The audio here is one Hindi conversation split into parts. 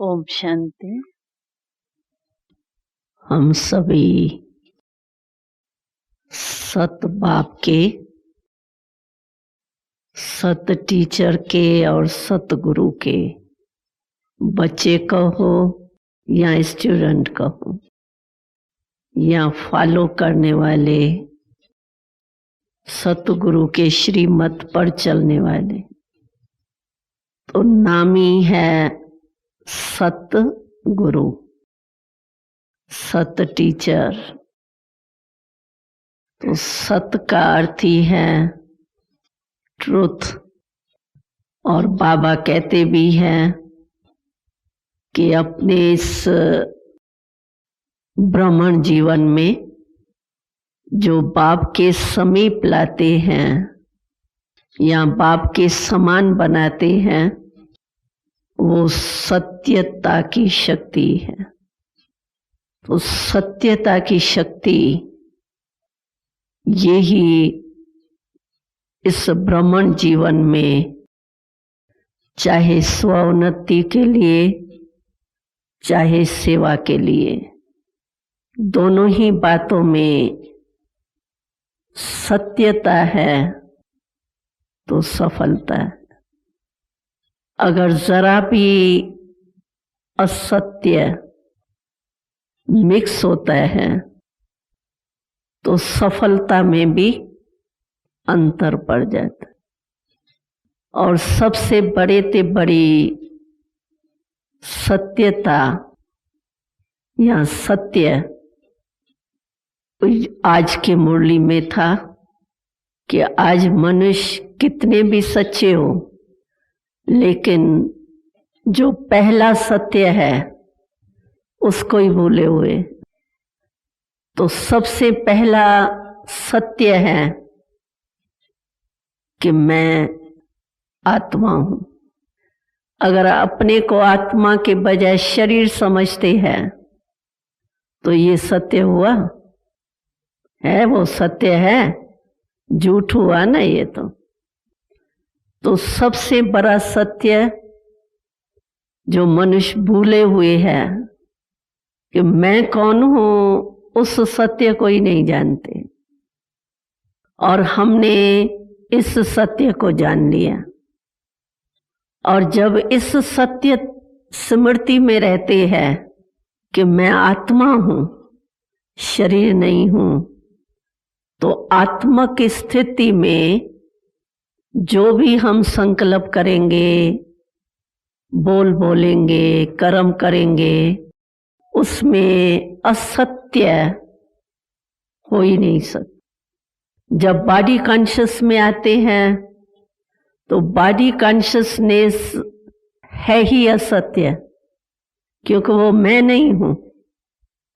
ओम शांति। हम सभी सत बाप के, सत टीचर के और सत गुरु के बच्चे कहो या स्टूडेंट कहो या फॉलो करने वाले, सतगुरु के श्रीमत पर चलने वाले, तो नाम ही है सत गुरु, सत टीचर। तो सत का अर्थ ही है ट्रुथ। और बाबा कहते भी हैं कि अपने इस ब्राह्मण जीवन में जो बाप के समीप लाते हैं या बाप के समान बनाते हैं, वो सत्यता की शक्ति है। तो सत्यता की शक्ति यही इस ब्राह्मण जीवन में, चाहे स्वोन्नति के लिए चाहे सेवा के लिए, दोनों ही बातों में सत्यता है तो सफलता है। अगर जरा भी असत्य मिक्स होता है तो सफलता में भी अंतर पड़ जाता है। और सबसे बड़े से बड़ी सत्यता या सत्य आज के मुरली में था कि आज मनुष्य कितने भी सच्चे हो, लेकिन जो पहला सत्य है उसको ही भूले हुए। तो सबसे पहला सत्य है कि मैं आत्मा हूं। अगर अपने को आत्मा के बजाय शरीर समझते हैं तो ये सत्य हुआ है? वो सत्य है? झूठ हुआ ना ये तो सबसे बड़ा सत्य जो मनुष्य भूले हुए है कि मैं कौन हूं, उस सत्य को ही नहीं जानते। और हमने इस सत्य को जान लिया, और जब इस सत्य स्मृति में रहते हैं कि मैं आत्मा हूं, शरीर नहीं हूं, तो आत्मक स्थिति में जो भी हम संकल्प करेंगे, बोलेंगे, कर्म करेंगे, उसमें असत्य हो ही नहीं सकता। जब बॉडी कॉन्शियस में आते हैं तो बॉडी कॉन्शियसनेस है ही असत्य, क्योंकि वो मैं नहीं हूं।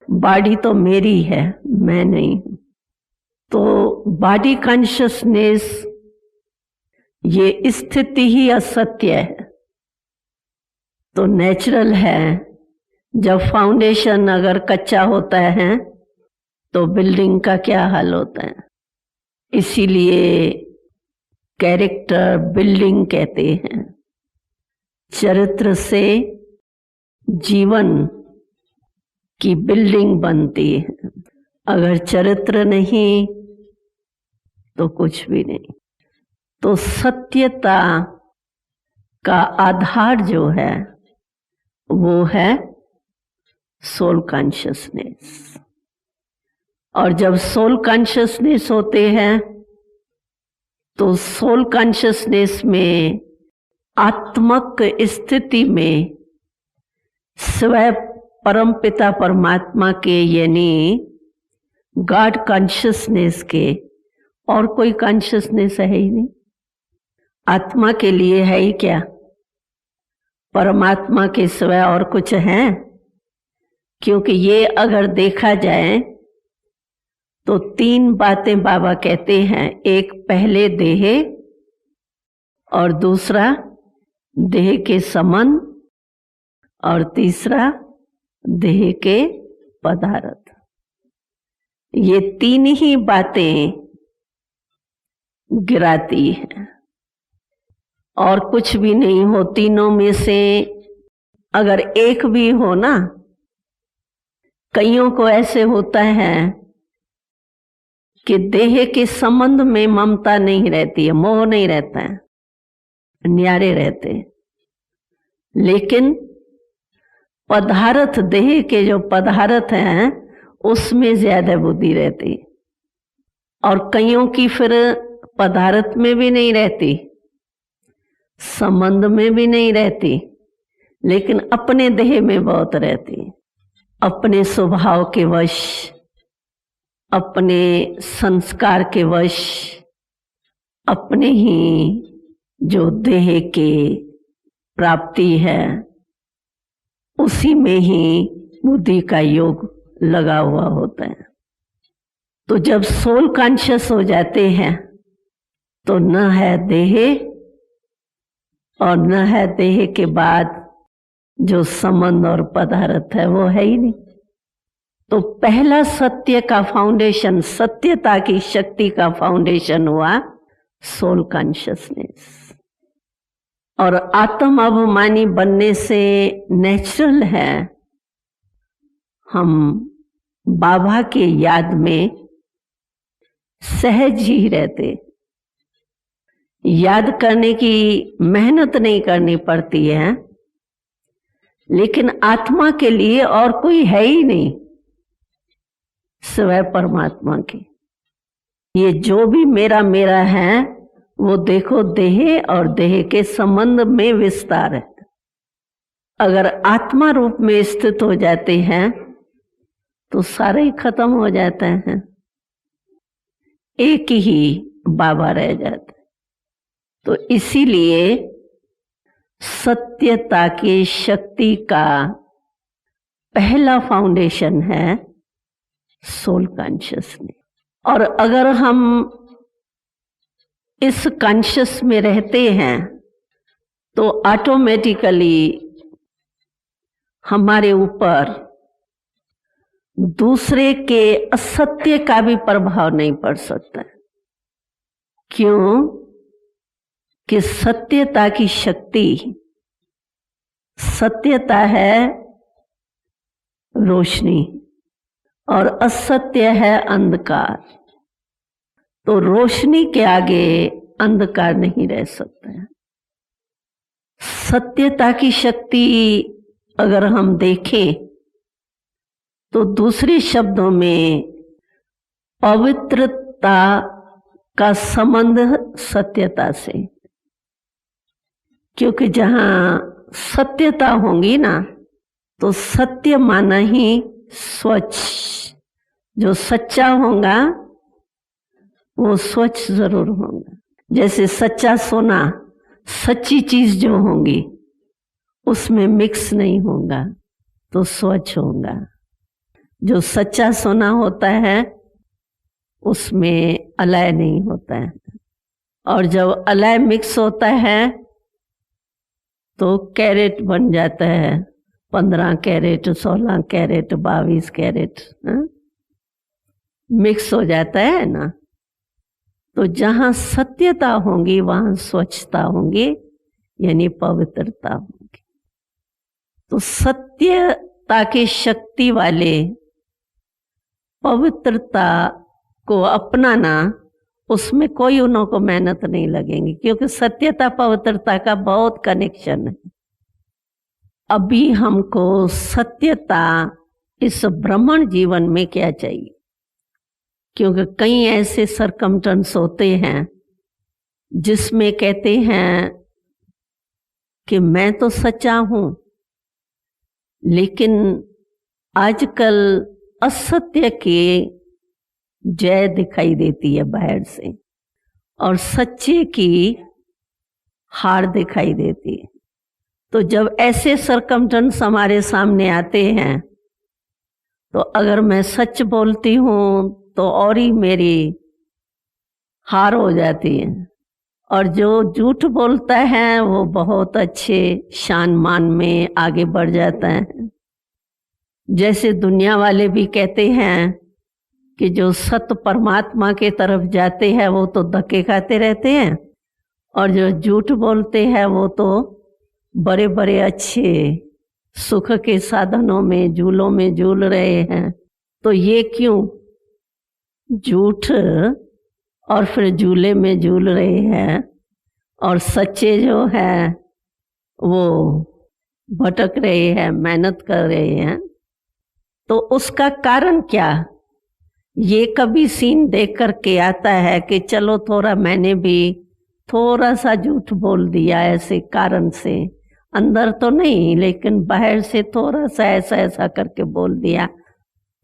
बॉडी तो मेरी है, मैं नहीं हूं। तो बॉडी कॉन्शियसनेस ये स्थिति ही असत्य है। तो नेचुरल है, जब फाउंडेशन अगर कच्चा होता है तो बिल्डिंग का क्या हाल होता है। इसीलिए कैरेक्टर बिल्डिंग कहते हैं। चरित्र से जीवन की बिल्डिंग बनती है। अगर चरित्र नहीं तो कुछ भी नहीं। तो सत्यता का आधार जो है वो है सोल कॉन्शियसनेस। और जब सोल कॉन्शियसनेस होते हैं तो सोल कॉन्शियसनेस में, आत्मक स्थिति में, स्वयं परम पिता परमात्मा के यानी गॉड कॉन्शियसनेस के और कोई कॉन्शियसनेस है ही नहीं। आत्मा के लिए है ही क्या? परमात्मा के सिवाय और कुछ है? क्योंकि ये अगर देखा जाए तो तीन बातें बाबा कहते हैं। एक पहले देह, और दूसरा देह के समन, और तीसरा देह के पदार्थ। ये तीन ही बातें गिराती हैं और कुछ भी नहीं हो। तीनों में से अगर एक भी हो ना, कईयों को ऐसे होता है कि देह के संबंध में ममता नहीं रहती है, मोह नहीं रहता है, न्यारे रहते हैं। लेकिन पदार्थ, देह के जो पदार्थ हैं उसमें ज्यादा बुद्धि रहती, और कईयों की फिर पदार्थ में भी नहीं रहती, संबंध में भी नहीं रहती, लेकिन अपने देह में बहुत रहती। अपने स्वभाव के वश, अपने संस्कार के वश, अपने ही जो देह के प्राप्ति है उसी में ही बुद्धि का योग लगा हुआ होता है। तो जब सोल कॉन्शियस हो जाते हैं तो न है देह और न है देह के बाद जो संबंध और पदार्थ है, वो है ही नहीं। तो पहला सत्य का फाउंडेशन, सत्यता की शक्ति का फाउंडेशन हुआ सोल कॉन्शियसनेस। और आत्म अभिमानी बनने से नेचुरल है हम बाबा के याद में सहज ही रहते, याद करने की मेहनत नहीं करनी पड़ती है। लेकिन आत्मा के लिए और कोई है ही नहीं सिवाय परमात्मा के। ये जो भी मेरा मेरा है वो देखो देह और देह के संबंध में विस्तार है। अगर आत्मा रूप में स्थित हो जाते हैं तो सारे ही खत्म हो जाते हैं, एक ही बाबा रह जाते। तो इसीलिए सत्यता की शक्ति का पहला फाउंडेशन है सोल कॉन्शियसनेस। और अगर हम इस कॉन्शियस में रहते हैं तो ऑटोमेटिकली हमारे ऊपर दूसरे के असत्य का भी प्रभाव नहीं पड़ सकता। क्यों? कि सत्यता की शक्ति, सत्यता है रोशनी और असत्य है अंधकार। तो रोशनी के आगे अंधकार नहीं रह सकता है। सत्यता की शक्ति अगर हम देखें तो दूसरे शब्दों में पवित्रता का संबंध सत्यता से, क्योंकि जहां सत्यता होगी ना तो सत्य माना ही स्वच्छ, जो सच्चा होगा वो स्वच्छ जरूर होगा। जैसे सच्चा सोना, सच्ची चीज जो होगी उसमें मिक्स नहीं होगा तो स्वच्छ होगा। जो सच्चा सोना होता है उसमें अलय नहीं होता है, और जब अलय मिक्स होता है तो कैरेट बन जाता है, 15 कैरेट, 16 कैरेट, 22 कैरेट मिक्स हो जाता है ना। तो जहां सत्यता होगी वहां स्वच्छता होगी, यानी पवित्रता होगी। तो सत्यता की शक्ति वाले पवित्रता को अपनाना, उसमें कोई उनको मेहनत नहीं लगेगी, क्योंकि सत्यता पवित्रता का बहुत कनेक्शन है। अभी हमको सत्यता इस ब्राह्मण जीवन में क्या चाहिए? क्योंकि कई ऐसे सरकमस्टेंस होते हैं जिसमें कहते हैं कि मैं तो सच्चा हूं, लेकिन आजकल असत्य की जय दिखाई देती है बाहर से और सच्चे की हार दिखाई देती है। तो जब ऐसे सरकमस्टेंस हमारे सामने आते हैं तो अगर मैं सच बोलती हूं तो और ही मेरी हार हो जाती है, और जो झूठ बोलता है वो बहुत अच्छे शान मान में आगे बढ़ जाता है। जैसे दुनिया वाले भी कहते हैं कि जो सत्य परमात्मा के तरफ जाते हैं वो तो धक्के खाते रहते हैं, और जो झूठ बोलते हैं वो तो बड़े बड़े अच्छे सुख के साधनों में, झूलों में झूल रहे हैं, तो ये क्यों? झूठ और फिर झूले में झूल रहे हैं, और सच्चे जो हैं वो भटक रहे हैं, मेहनत कर रहे हैं। तो उसका कारण क्या? ये कभी सीन देख करके आता है कि चलो थोड़ा मैंने भी थोड़ा सा झूठ बोल दिया ऐसे कारण से, अंदर तो नहीं लेकिन बाहर से थोड़ा सा ऐसा ऐसा करके बोल दिया,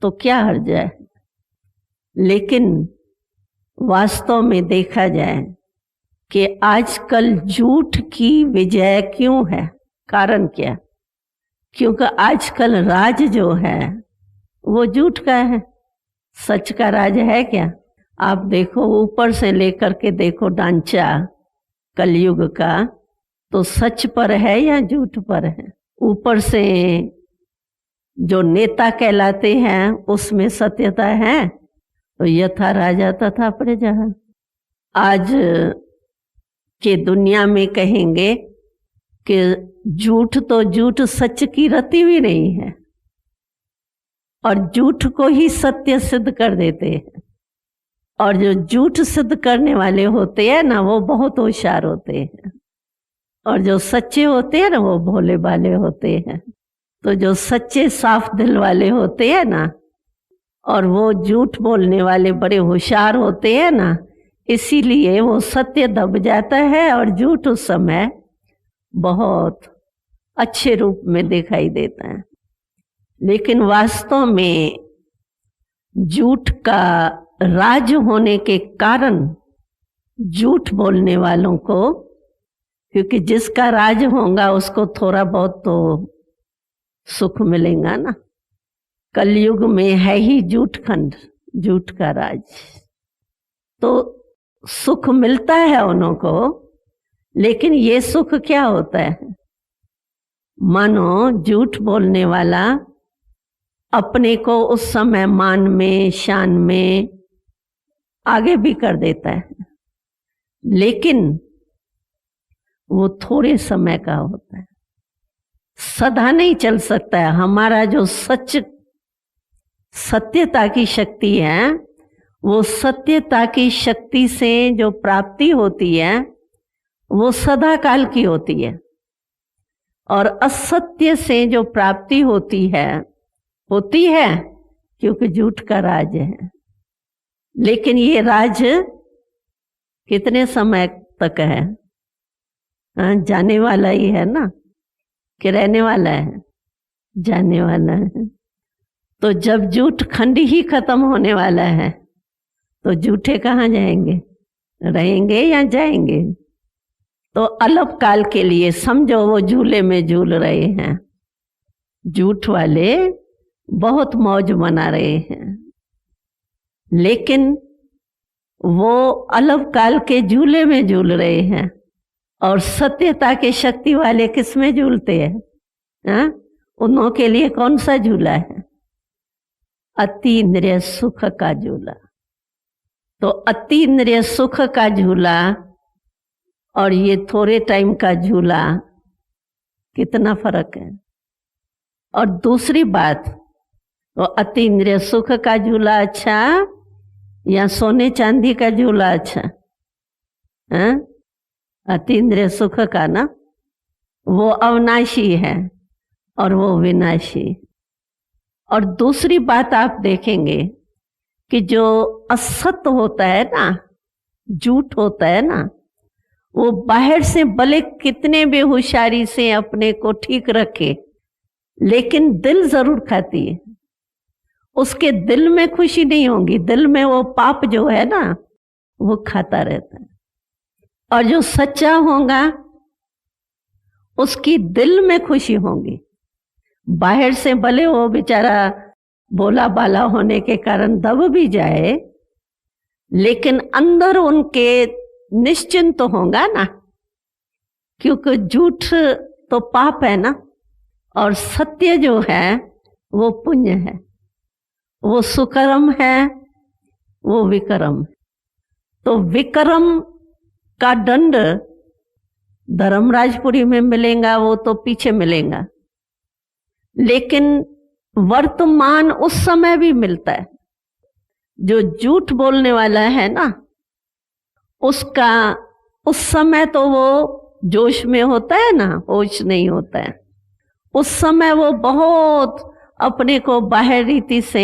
तो क्या हर्ज है? लेकिन वास्तव में देखा जाए कि आजकल झूठ की विजय क्यों है, कारण क्या? क्योंकि आजकल राज जो है वो झूठ का है, सच का राज है क्या? आप देखो, ऊपर से लेकर के देखो ढांचा कलयुग का, तो सच पर है या झूठ पर है? ऊपर से जो नेता कहलाते हैं उसमें सत्यता है, तो यथा राजा तथा प्रजा। आज के दुनिया में कहेंगे कि झूठ तो झूठ सच की रति भी नहीं है, और झूठ को ही सत्य सिद्ध कर देते हैं। और जो झूठ सिद्ध करने वाले होते हैं ना, वो बहुत होशियार होते हैं, और जो सच्चे होते हैं ना वो भोले भाले होते हैं। तो जो सच्चे साफ दिल वाले होते हैं ना, और वो झूठ बोलने वाले बड़े होशियार होते हैं ना, इसीलिए वो सत्य दब जाता है और झूठ उस समय बहुत अच्छे रूप में दिखाई देता है। लेकिन वास्तव में झूठ का राज होने के कारण झूठ बोलने वालों को, क्योंकि जिसका राज होगा उसको थोड़ा बहुत तो सुख मिलेगा ना। कलयुग में है ही झूठ खंड, झूठ का राज, तो सुख मिलता है उन्हों को। लेकिन ये सुख क्या होता है? मानो झूठ बोलने वाला अपने को उस समय मान में, शान में आगे भी कर देता है, लेकिन वो थोड़े समय का होता है, सदा नहीं चल सकता है। हमारा जो सत्यता की शक्ति है, वो सत्यता की शक्ति से जो प्राप्ति होती है वो सदा काल की होती है, और असत्य से जो प्राप्ति होती है क्योंकि झूठ का राज है। लेकिन ये राज कितने समय तक है? जाने वाला ही है ना, कि रहने वाला है? जाने वाला है। तो जब झूठ खंड ही खत्म होने वाला है, तो झूठे कहाँ जाएंगे? रहेंगे या जाएंगे? तो अल्प काल के लिए समझो वो झूले में झूल रहे हैं, झूठ वाले बहुत मौज मना रहे हैं, लेकिन वो अल्प काल के झूले में झूल रहे हैं, और सत्यता के शक्ति वाले किस में झूलते हैं? उन्हों के लिए कौन सा झूला है? अति इंद्रिय सुख का झूला। तो अति इंद्रिय सुख का झूला और ये थोड़े टाइम का झूला, कितना फर्क है। और दूसरी बात, तो अति इंद्रिय सुख का झूला अच्छा या सोने चांदी का झूला अच्छा? अति इंद्रिय सुख का ना, वो अविनाशी है और वो विनाशी। और दूसरी बात आप देखेंगे कि जो असत्य होता है ना, झूठ होता है ना, वो बाहर से भले कितने भी होशियारी से अपने को ठीक रखे, लेकिन दिल जरूर खाती है। उसके दिल में खुशी नहीं होगी, दिल में वो पाप जो है ना वो खाता रहता है। और जो सच्चा होगा उसकी दिल में खुशी होगी। बाहर से भले वो बेचारा भोला बाला होने के कारण दब भी जाए, लेकिन अंदर उनके निश्चिंत तो होगा ना, क्योंकि झूठ तो पाप है ना, और सत्य जो है वो पुण्य है, वो सुकर्म है, वो विक्रम। तो विक्रम का दंड धर्मराजपुरी में मिलेगा, वो तो पीछे मिलेगा। लेकिन वर्तमान उस समय भी मिलता है। जो झूठ बोलने वाला है ना, उसका उस समय तो वो जोश में होता है ना, होश नहीं होता है। उस समय वो बहुत अपने को बाहर रीति से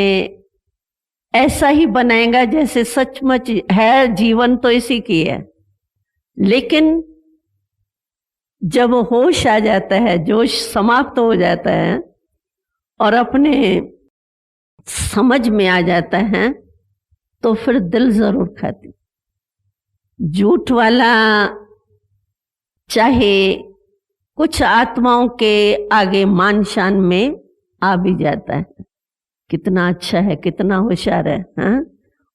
ऐसा ही बनाएगा जैसे सचमुच है, जीवन तो इसी की है। लेकिन जब होश आ जाता है, जोश समाप्त हो जाता है और अपने समझ में आ जाता है, तो फिर दिल जरूर खाती। झूठ वाला चाहे कुछ आत्माओं के आगे मान शान में आ भी जाता है, कितना अच्छा है, कितना होशियार है, हाँ?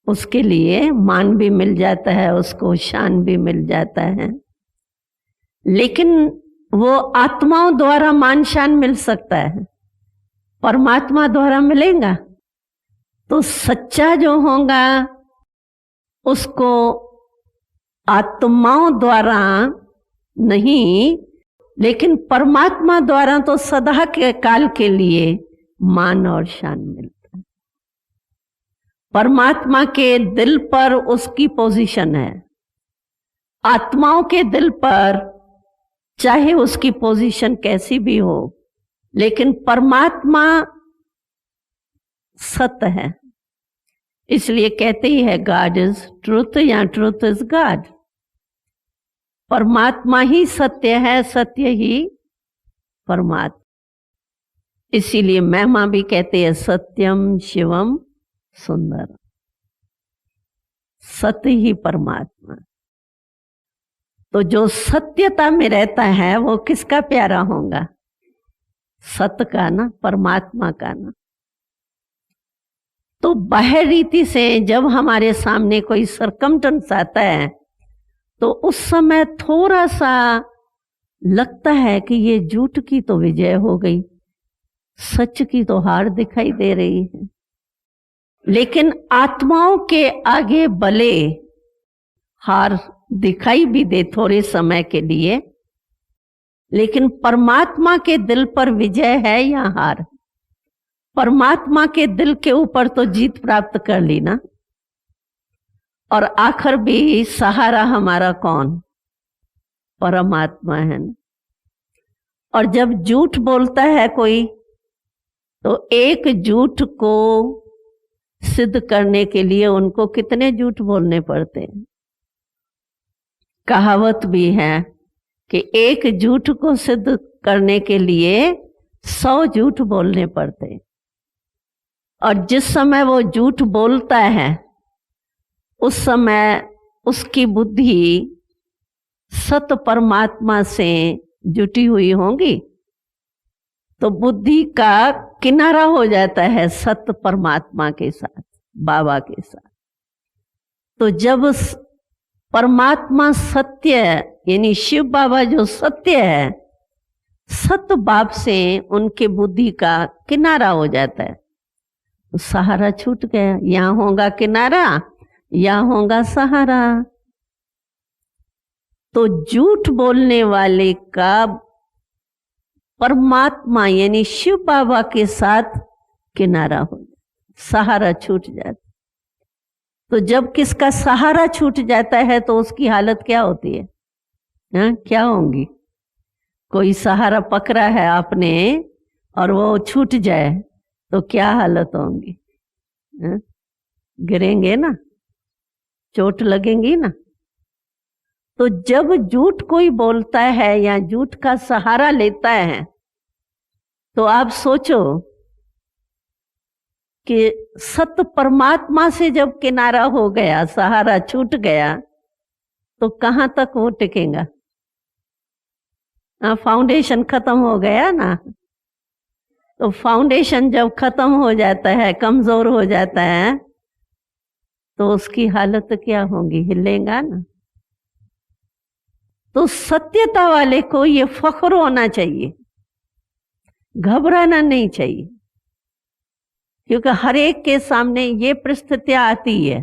उसके लिए मान भी मिल जाता है, उसको शान भी मिल जाता है। लेकिन वो आत्माओं द्वारा मान शान मिल सकता है, परमात्मा द्वारा मिलेगा तो सच्चा जो होगा उसको आत्माओं द्वारा नहीं, लेकिन परमात्मा द्वारा तो सदा के काल के लिए मान और शान मिलता है। परमात्मा के दिल पर उसकी पोजीशन है, आत्माओं के दिल पर चाहे उसकी पोजीशन कैसी भी हो, लेकिन परमात्मा सत्य है। इसलिए कहते ही है गॉड इज ट्रूथ या ट्रूथ इज गॉड। परमात्मा ही सत्य है, सत्य ही परमात्मा। इसीलिए महिमा भी कहते हैं सत्यम शिवम सुंदर, सत्य ही परमात्मा। तो जो सत्यता में रहता है वो किसका प्यारा होगा? सत्य का ना, परमात्मा का ना। तो बाहर रीति से जब हमारे सामने कोई सरकमटेंस आता है तो उस समय थोड़ा सा लगता है कि ये झूठ की तो विजय हो गई, सच की तो हार दिखाई दे रही है। लेकिन आत्माओं के आगे भले हार दिखाई भी दे थोड़े समय के लिए, लेकिन परमात्मा के दिल पर विजय है या हार? परमात्मा के दिल के ऊपर तो जीत प्राप्त कर ली ना। और आखिर भी सहारा हमारा कौन? परमात्मा है ना। और जब झूठ बोलता है कोई, तो एक झूठ को सिद्ध करने के लिए उनको कितने झूठ बोलने पड़ते हैं। कहावत भी है कि एक झूठ को सिद्ध करने के लिए 100 झूठ बोलने पड़ते हैं। और जिस समय वो झूठ बोलता है उस समय उसकी बुद्धि सत परमात्मा से जुटी हुई होगी, तो बुद्धि का किनारा हो जाता है सत परमात्मा के साथ, बाबा के साथ। तो जब परमात्मा सत्य यानी शिव बाबा जो सत्य है, सत्य बाप से उनके बुद्धि का किनारा हो जाता है, तो सहारा छूट गया। यहां होगा किनारा, यहां होगा सहारा। तो झूठ बोलने वाले का परमात्मा यानी शिव बाबा के साथ किनारा हो जाता, सहारा छूट जाता। तो जब किसका सहारा छूट जाता है तो उसकी हालत क्या होती है? क्या होंगी? कोई सहारा पकड़ा है आपने और वो छूट जाए तो क्या हालत होंगी? गिरेंगे ना, चोट लगेंगी ना। तो जब झूठ कोई बोलता है या झूठ का सहारा लेता है, तो आप सोचो कि सत्य परमात्मा से जब किनारा हो गया, सहारा छूट गया, तो कहां तक वो टिकेगा? फाउंडेशन खत्म हो गया ना। तो फाउंडेशन जब खत्म हो जाता है, कमजोर हो जाता है, तो उसकी हालत क्या होगी? हिलेगा ना। तो सत्यता वाले को ये फख्र होना चाहिए, घबराना नहीं चाहिए, क्योंकि हर एक के सामने ये परिस्थितियां आती है।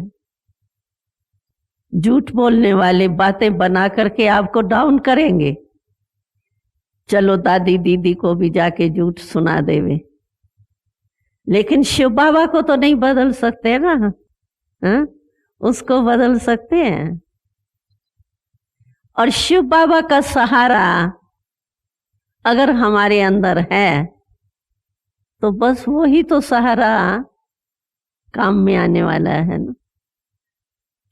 झूठ बोलने वाले बातें बना करके आपको डाउन करेंगे, चलो दादी दीदी को भी जाके झूठ सुना देवे, लेकिन शिव बाबा को तो नहीं बदल सकते ना। हाँ? उसको बदल सकते हैं। और शिव बाबा का सहारा अगर हमारे अंदर है तो बस वो ही तो सहारा काम में आने वाला है ना।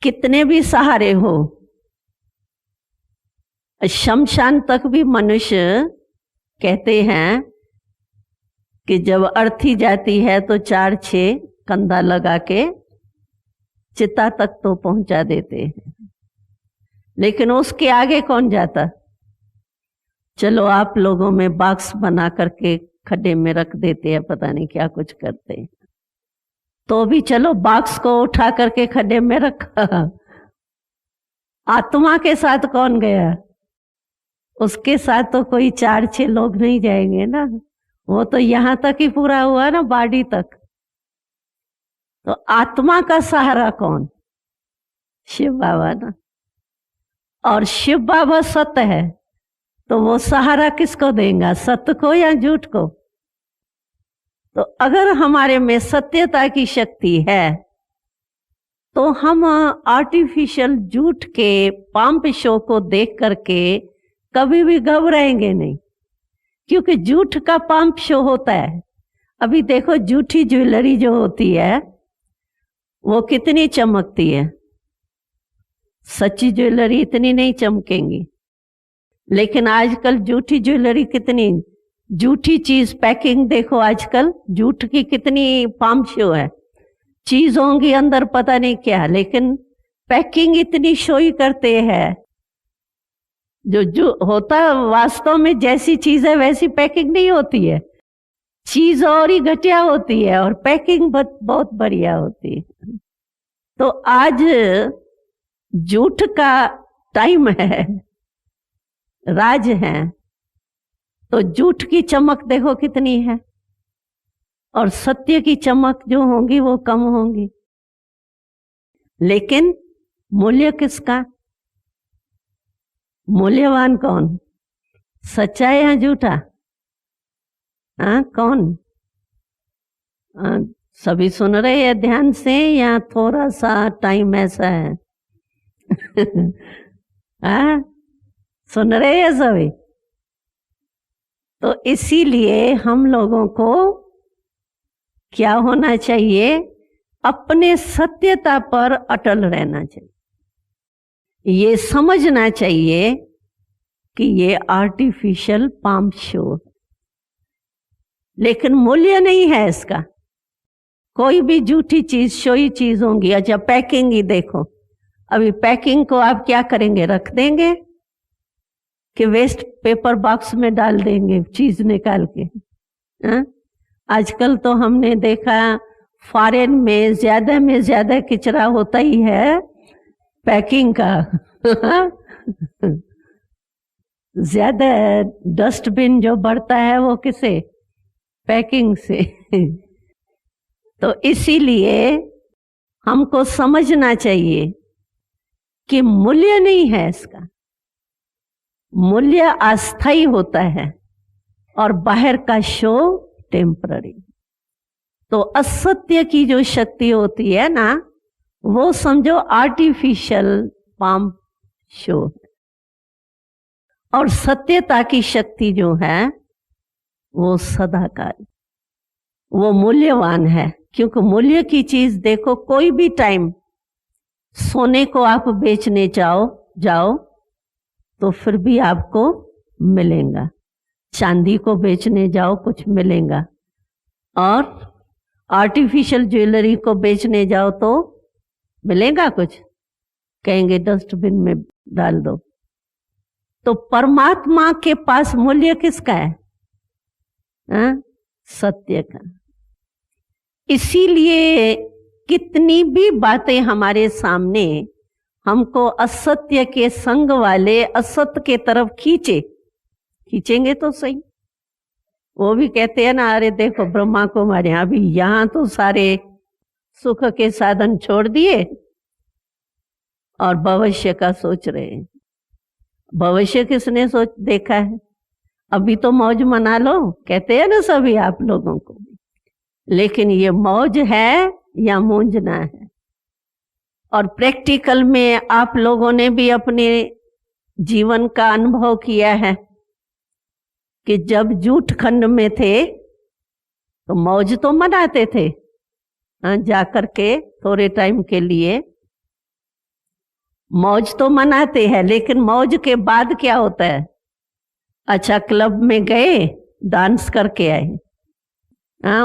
कितने भी सहारे हो, शमशान तक भी मनुष्य कहते हैं कि जब अर्थी जाती है तो 4-6 कंधा लगा के चिता तक तो पहुंचा देते हैं, लेकिन उसके आगे कौन जाता। चलो आप लोगों में बॉक्स बना करके खड्डे में रख देते हैं, पता नहीं क्या कुछ करते हैं, तो भी चलो बॉक्स को उठा करके खड्डे में रखा। आत्मा के साथ कौन गया? उसके साथ तो कोई 4-6 लोग नहीं जाएंगे ना, वो तो यहां तक ही पूरा हुआ ना, बॉडी तक। तो आत्मा का सहारा कौन? शिव बाबा ना। और शिव बाबा सत्य है, तो वो सहारा किसको देंगे, सत्य को या झूठ को? तो अगर हमारे में सत्यता की शक्ति है तो हम आर्टिफिशियल झूठ के पंप शो को देख करके कभी भी घबराएंगे नहीं, क्योंकि झूठ का पंप शो होता है। अभी देखो झूठी ज्वेलरी जो होती है वो कितनी चमकती है, सच्ची ज्वेलरी इतनी नहीं चमकेंगी। लेकिन आजकल झूठी ज्वेलरी कितनी, झूठी चीज पैकिंग देखो आजकल, झूठ की कितनी पंप शो है। चीज होंगी अंदर पता नहीं क्या, लेकिन पैकिंग इतनी शो ही करते हैं। जो होता वास्तव में जैसी चीज है वैसी पैकिंग नहीं होती है, चीज और ही घटिया होती है और पैकिंग बहुत बढ़िया होती है। तो आज झूठ का टाइम है, राज है, तो झूठ की चमक देखो कितनी है और सत्य की चमक जो होंगी वो कम होंगी। लेकिन मूल्य किसका? मूल्यवान कौन? सच्चा या झूठा? कौन? सभी सुन रहे हैं ध्यान से या थोड़ा सा टाइम ऐसा है? सुन रहे हैं सभी? तो इसीलिए हम लोगों को क्या होना चाहिए, अपने सत्यता पर अटल रहना चाहिए। ये समझना चाहिए कि ये आर्टिफिशियल पंप शो है, लेकिन मूल्य नहीं है इसका। कोई भी झूठी चीज शोई चीज होंगी। अच्छा पैकिंग ही देखो, अभी पैकिंग को आप क्या करेंगे, रख देंगे कि वेस्ट पेपर बॉक्स में डाल देंगे चीज निकाल के? आजकल तो हमने देखा फॉरेन में ज्यादा कचरा होता ही है पैकिंग का। ज्यादा डस्टबिन जो बढ़ता है वो किसे? पैकिंग से। तो इसीलिए हमको समझना चाहिए कि मूल्य नहीं है इसका, मूल्य अस्थाई होता है और बाहर का शो टेम्पररी। तो असत्य की जो शक्ति होती है ना, वो समझो आर्टिफिशियल पंप शो है, और सत्यता की शक्ति जो है वो सदाकाल, वो मूल्यवान है। क्योंकि मूल्य की चीज देखो, कोई भी टाइम सोने को आप बेचने जाओ तो फिर भी आपको मिलेगा, चांदी को बेचने जाओ कुछ मिलेगा, और आर्टिफिशियल ज्वेलरी को बेचने जाओ तो मिलेगा कुछ? कहेंगे डस्टबिन में डाल दो। तो परमात्मा के पास मूल्य किसका है? सत्य का। इसीलिए कितनी भी बातें हमारे सामने हमको असत्य के संग वाले असत्य के तरफ खींचेंगे तो सही। वो भी कहते हैं ना, अरे देखो ब्रह्मा कुमारी अभी यहां तो सारे सुख के साधन छोड़ दिए और भविष्य का सोच रहे हैं। भविष्य किसने देखा है? अभी तो मौज मना लो कहते हैं ना सभी आप लोगों को, लेकिन ये मौज है या मूंझना है। और प्रैक्टिकल में आप लोगों ने भी अपने जीवन का अनुभव किया है कि जब जूठ खंड में थे तो मौज तो मनाते थे, जाकर के थोड़े टाइम के लिए मौज तो मनाते हैं, लेकिन मौज के बाद क्या होता है? अच्छा, क्लब में गए, डांस करके आए,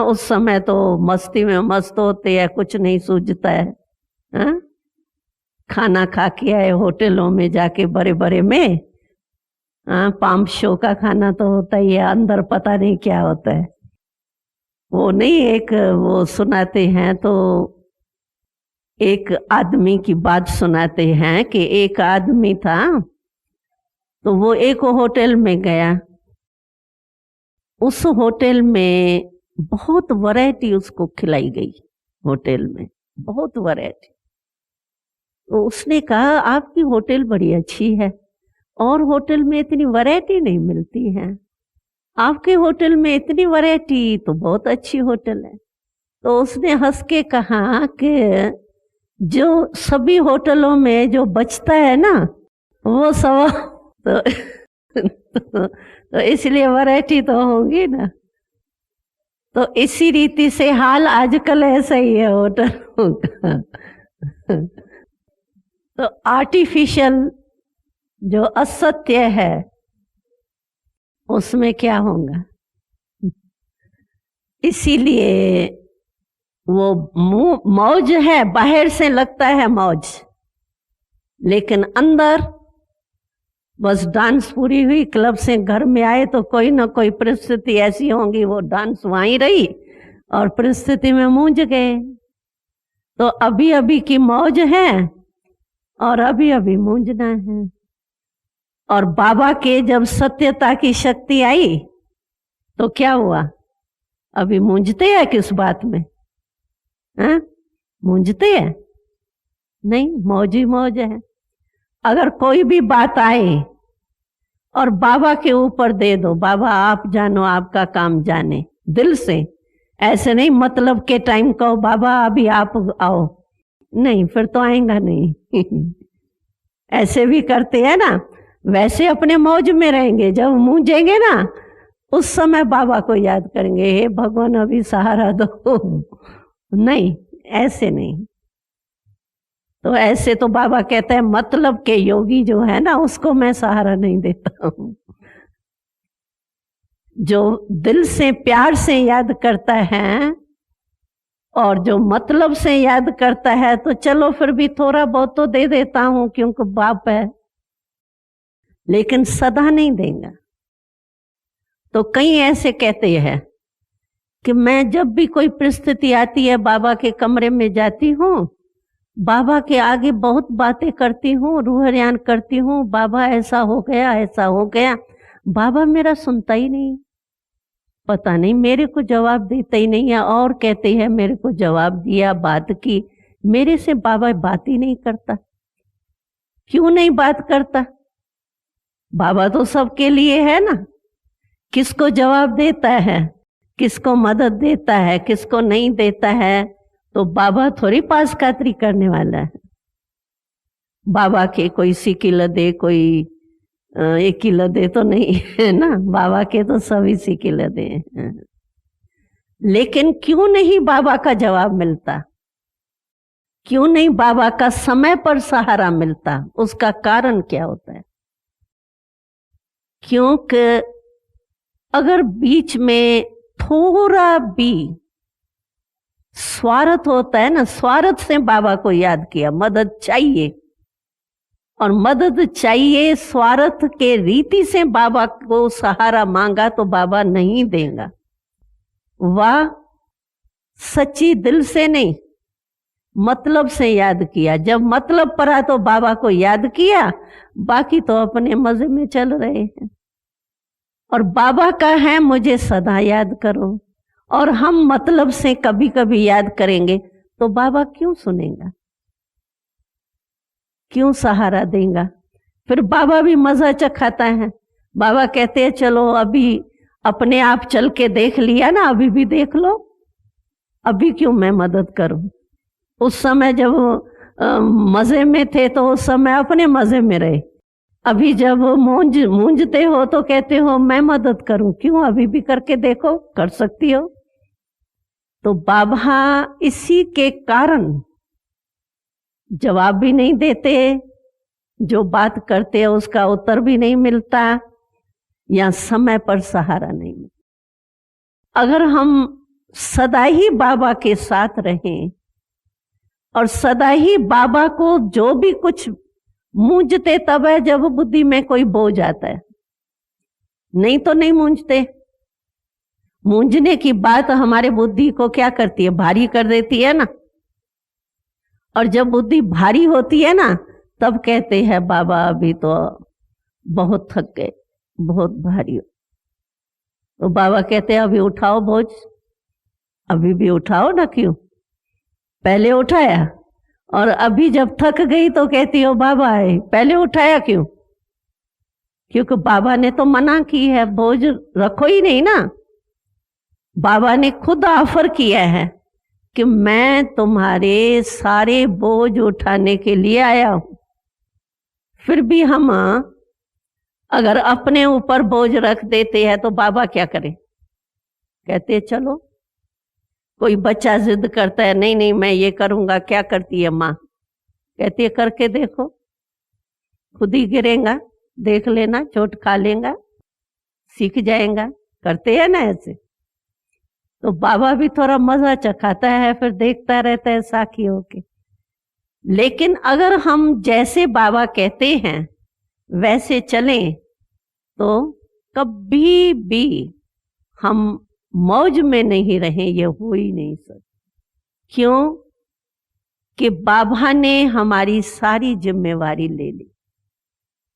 उस समय तो मस्ती में मस्त होते हैं, कुछ नहीं सूझता है। खाना खा के आए होटलों में जाके, बड़े बड़े में, पाम शो का खाना तो होता ही है, अंदर पता नहीं क्या होता है। वो नहीं, एक वो सुनाते हैं, तो एक आदमी की बात सुनाते हैं कि एक आदमी था, तो वो एक होटल में गया। उस होटल में बहुत वैरायटी उसको खिलाई गई, होटल में बहुत वैरायटी। तो उसने कहा आपकी होटल बड़ी अच्छी है, और होटल में इतनी वैरायटी नहीं मिलती है, आपके होटल में इतनी वैरायटी, तो बहुत अच्छी होटल है। तो उसने हंस के कहा कि जो सभी होटलों में जो बचता है ना, वो सब तो इसलिए वैरायटी तो होगी ना। तो इसी रीति से हाल आजकल ऐसा ही है होटलों का। तो आर्टिफिशियल जो असत्य है उसमें क्या होगा? इसीलिए वो मौज है, बाहर से लगता है मौज, लेकिन अंदर बस डांस पूरी हुई, क्लब से घर में आए तो कोई ना कोई परिस्थिति ऐसी होगी, वो डांस वहीं रही और परिस्थिति में मूंझ गए। तो अभी अभी की मौज है और अभी अभी मूंझना है। और बाबा के जब सत्यता की शक्ति आई तो क्या हुआ? अभी मूंझते हैं किस बात में? मूंझते हैं नहीं, मौज ही मौज है। अगर कोई भी बात आए और बाबा के ऊपर दे दो, बाबा आप जानो, आपका काम जाने, दिल से, ऐसे नहीं मतलब के टाइम कहो बाबा अभी आप आओ, नहीं, फिर तो आएगा नहीं। ऐसे भी करते हैं ना, वैसे अपने मौज में रहेंगे, जब मूंझेंगे ना उस समय बाबा को याद करेंगे, हे भगवान अभी सहारा दो। नहीं, ऐसे नहीं। तो ऐसे तो बाबा कहते हैं मतलब के योगी जो है ना, उसको मैं सहारा नहीं देता हूं। जो दिल से प्यार से याद करता है और जो मतलब से याद करता है, तो चलो फिर भी थोड़ा बहुत तो दे देता हूं क्योंकि बाप है, लेकिन सदा नहीं देगा। तो कई ऐसे कहते हैं कि मैं जब भी कोई परिस्थिति आती है बाबा के कमरे में जाती हूँ, बाबा के आगे बहुत बातें करती हूँ, रूहरियान करती हूँ, बाबा ऐसा हो गया, ऐसा हो गया। बाबा मेरा सुनता ही नहीं, पता नहीं मेरे को जवाब देता ही नहीं है, और कहते हैं मेरे को जवाब दिया, बात की, मेरे से बाबा बात ही नहीं करता। क्यों नहीं बात करता? बाबा तो सबके लिए है ना, किसको जवाब देता है, किसको मदद देता है, किसको नहीं देता है, तो बाबा थोड़ी पास खातरी करने वाला है। बाबा के कोई सिकिल दे, कोई एक किलो दे तो नहीं है ना, बाबा के तो सभी सिकिल दे। लेकिन क्यों नहीं बाबा का जवाब मिलता? क्यों नहीं बाबा का समय पर सहारा मिलता? उसका कारण क्या होता है? क्योंकि अगर बीच में थोड़ा भी स्वार्थ होता है ना, स्वार्थ से बाबा को याद किया, मदद चाहिए और मदद चाहिए, स्वार्थ के रीति से बाबा को सहारा मांगा तो बाबा नहीं देगा। वाह, सच्ची दिल से नहीं, मतलब से याद किया। जब मतलब पड़ा तो बाबा को याद किया, बाकी तो अपने मजे में चल रहे हैं। और बाबा का है मुझे सदा याद करो, और हम मतलब से कभी कभी याद करेंगे तो बाबा क्यों सुनेगा, क्यों सहारा देगा? फिर बाबा भी मजा चखाता है, बाबा कहते हैं चलो अभी अपने आप चल के देख लिया ना, अभी भी देख लो, अभी क्यों मैं मदद करूं। उस समय जब मजे में थे तो उस समय अपने मजे में रहे, अभी जब मूंझते हो तो कहते हो मैं मदद करूं, क्यों, अभी भी करके देखो, कर सकती हो। तो बाबा इसी के कारण जवाब भी नहीं देते, जो बात करते हैं उसका उत्तर भी नहीं मिलता, या समय पर सहारा नहीं मिलता। अगर हम सदा ही बाबा के साथ रहें और सदा ही बाबा को जो भी कुछ मूंझते तब है जब बुद्धि में कोई बोझ आता है, नहीं तो नहीं मूंझते। मूंझने की बात हमारे बुद्धि को क्या करती है, भारी कर देती है ना। और जब बुद्धि भारी होती है ना तब कहते हैं बाबा अभी तो बहुत थक गए, बहुत भारी हो। तो बाबा कहते हैं अभी उठाओ बोझ, अभी भी उठाओ ना, क्यों, पहले उठाया और अभी जब थक गई तो कहती हो बाबा है, पहले उठाया क्यों, क्योंकि बाबा ने तो मना की है, बोझ रखो ही नहीं ना। बाबा ने खुद ऑफर किया है कि मैं तुम्हारे सारे बोझ उठाने के लिए आया हूं। फिर भी हम अगर अपने ऊपर बोझ रख देते हैं तो बाबा क्या करे, कहते चलो। कोई बच्चा जिद करता है नहीं नहीं मैं ये करूंगा, क्या करती है माँ, कहती है करके देखो, खुद ही गिरेगा, देख लेना, चोट खा लेगा, सीख जाएगा, करते हैं ना ऐसे। तो बाबा भी थोड़ा मजा चखाता है, फिर देखता रहता है साखी होके। लेकिन अगर हम जैसे बाबा कहते हैं वैसे चलें तो कभी भी हम मौज में नहीं रहें, ये हो ही नहीं सकता। क्यों कि बाबा ने हमारी सारी जिम्मेवारी ले ली।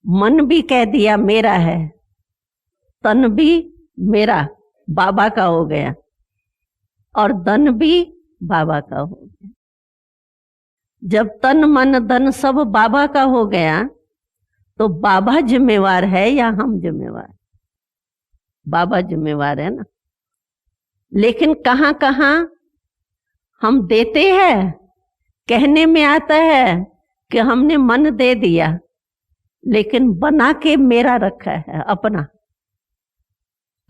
मन भी कह दिया मेरा है, तन भी मेरा बाबा का हो गया और धन भी बाबा का हो गया। जब तन मन धन सब बाबा का हो गया तो बाबा जिम्मेवार है या हम जिम्मेवार? बाबा जिम्मेवार है ना। लेकिन कहां कहां हम देते हैं, कहने में आता है कि हमने मन दे दिया, लेकिन बना के मेरा रखा है अपना।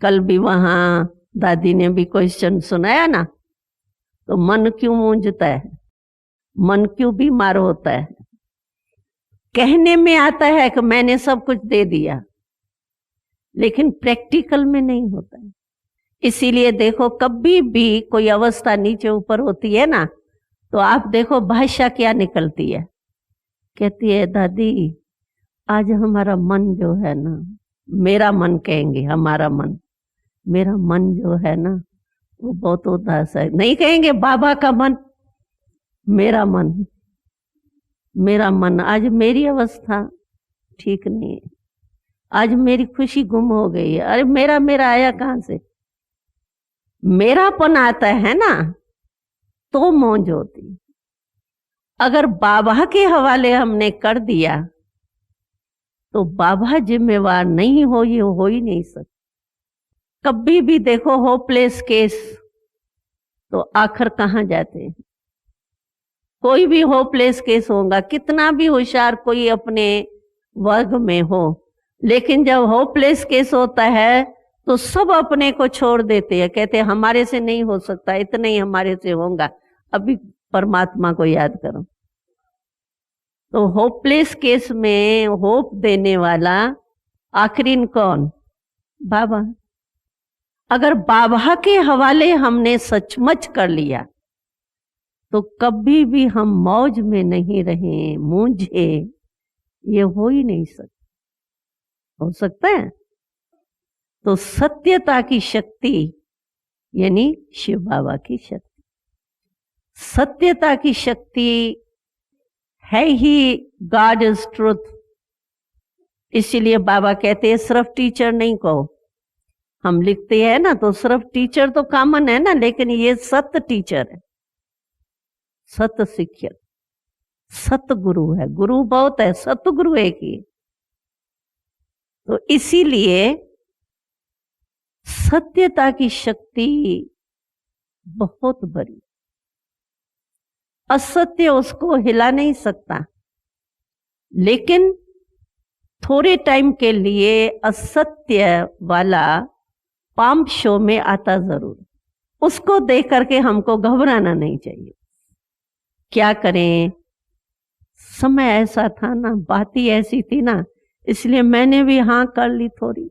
कल भी वहां दादी ने भी क्वेश्चन सुनाया ना, तो मन क्यों मूंझता है, मन क्यों बीमार होता है? कहने में आता है कि मैंने सब कुछ दे दिया, लेकिन प्रैक्टिकल में नहीं होता है। इसीलिए देखो कभी भी कोई अवस्था नीचे ऊपर होती है ना, तो आप देखो भाषा क्या निकलती है, कहती है दादी आज हमारा मन जो है ना, मेरा मन कहेंगे, हमारा मन, मेरा मन जो है ना वो बहुत उदास है। नहीं कहेंगे बाबा का मन, मेरा मन, मेरा मन, आज मेरी अवस्था ठीक नहीं है, आज मेरी खुशी गुम हो गई है। अरे मेरा मेरा आया कहां से? मेरापन आता है ना तो मौज होती। अगर बाबा के हवाले हमने कर दिया तो बाबा जिम्मेवार नहीं हो, ये हो ही नहीं सकता। कभी भी देखो होपलेस केस तो आखिर कहां जाते हैं? कोई भी होपलेस केस होगा, कितना भी होशियार कोई अपने वर्ग में हो, लेकिन जब होपलेस केस होता है तो सब अपने को छोड़ देते हैं, कहते हैं हमारे से नहीं हो सकता, इतना ही हमारे से होगा, अभी परमात्मा को याद करो। तो होपलेस केस में होप देने वाला आखिरी कौन? बाबा। अगर बाबा के हवाले हमने सचमुच कर लिया तो कभी भी हम मौज में नहीं रहे, मूंझे, ये हो ही नहीं सकता। हो सकता है? तो सत्यता की शक्ति यानी शिव बाबा की शक्ति, सत्यता की शक्ति है ही गॉड इज ट्रुथ। इसीलिए बाबा कहते हैं सिर्फ टीचर नहीं कहो। हम लिखते हैं ना तो सिर्फ टीचर तो कॉमन है ना, लेकिन ये सत्य टीचर है, सत्य शिक्षक, सत्य गुरु है। गुरु बहुत है, सत्य गुरु एक ही। तो इसीलिए सत्यता की शक्ति बहुत बड़ी, असत्य उसको हिला नहीं सकता, लेकिन थोड़े टाइम के लिए असत्य वाला पाम्प शो में आता जरूर। उसको देख करके हमको घबराना नहीं चाहिए। क्या करें, समय ऐसा था ना, बात ही ऐसी थी ना, इसलिए मैंने भी हाँ कर ली थोड़ी,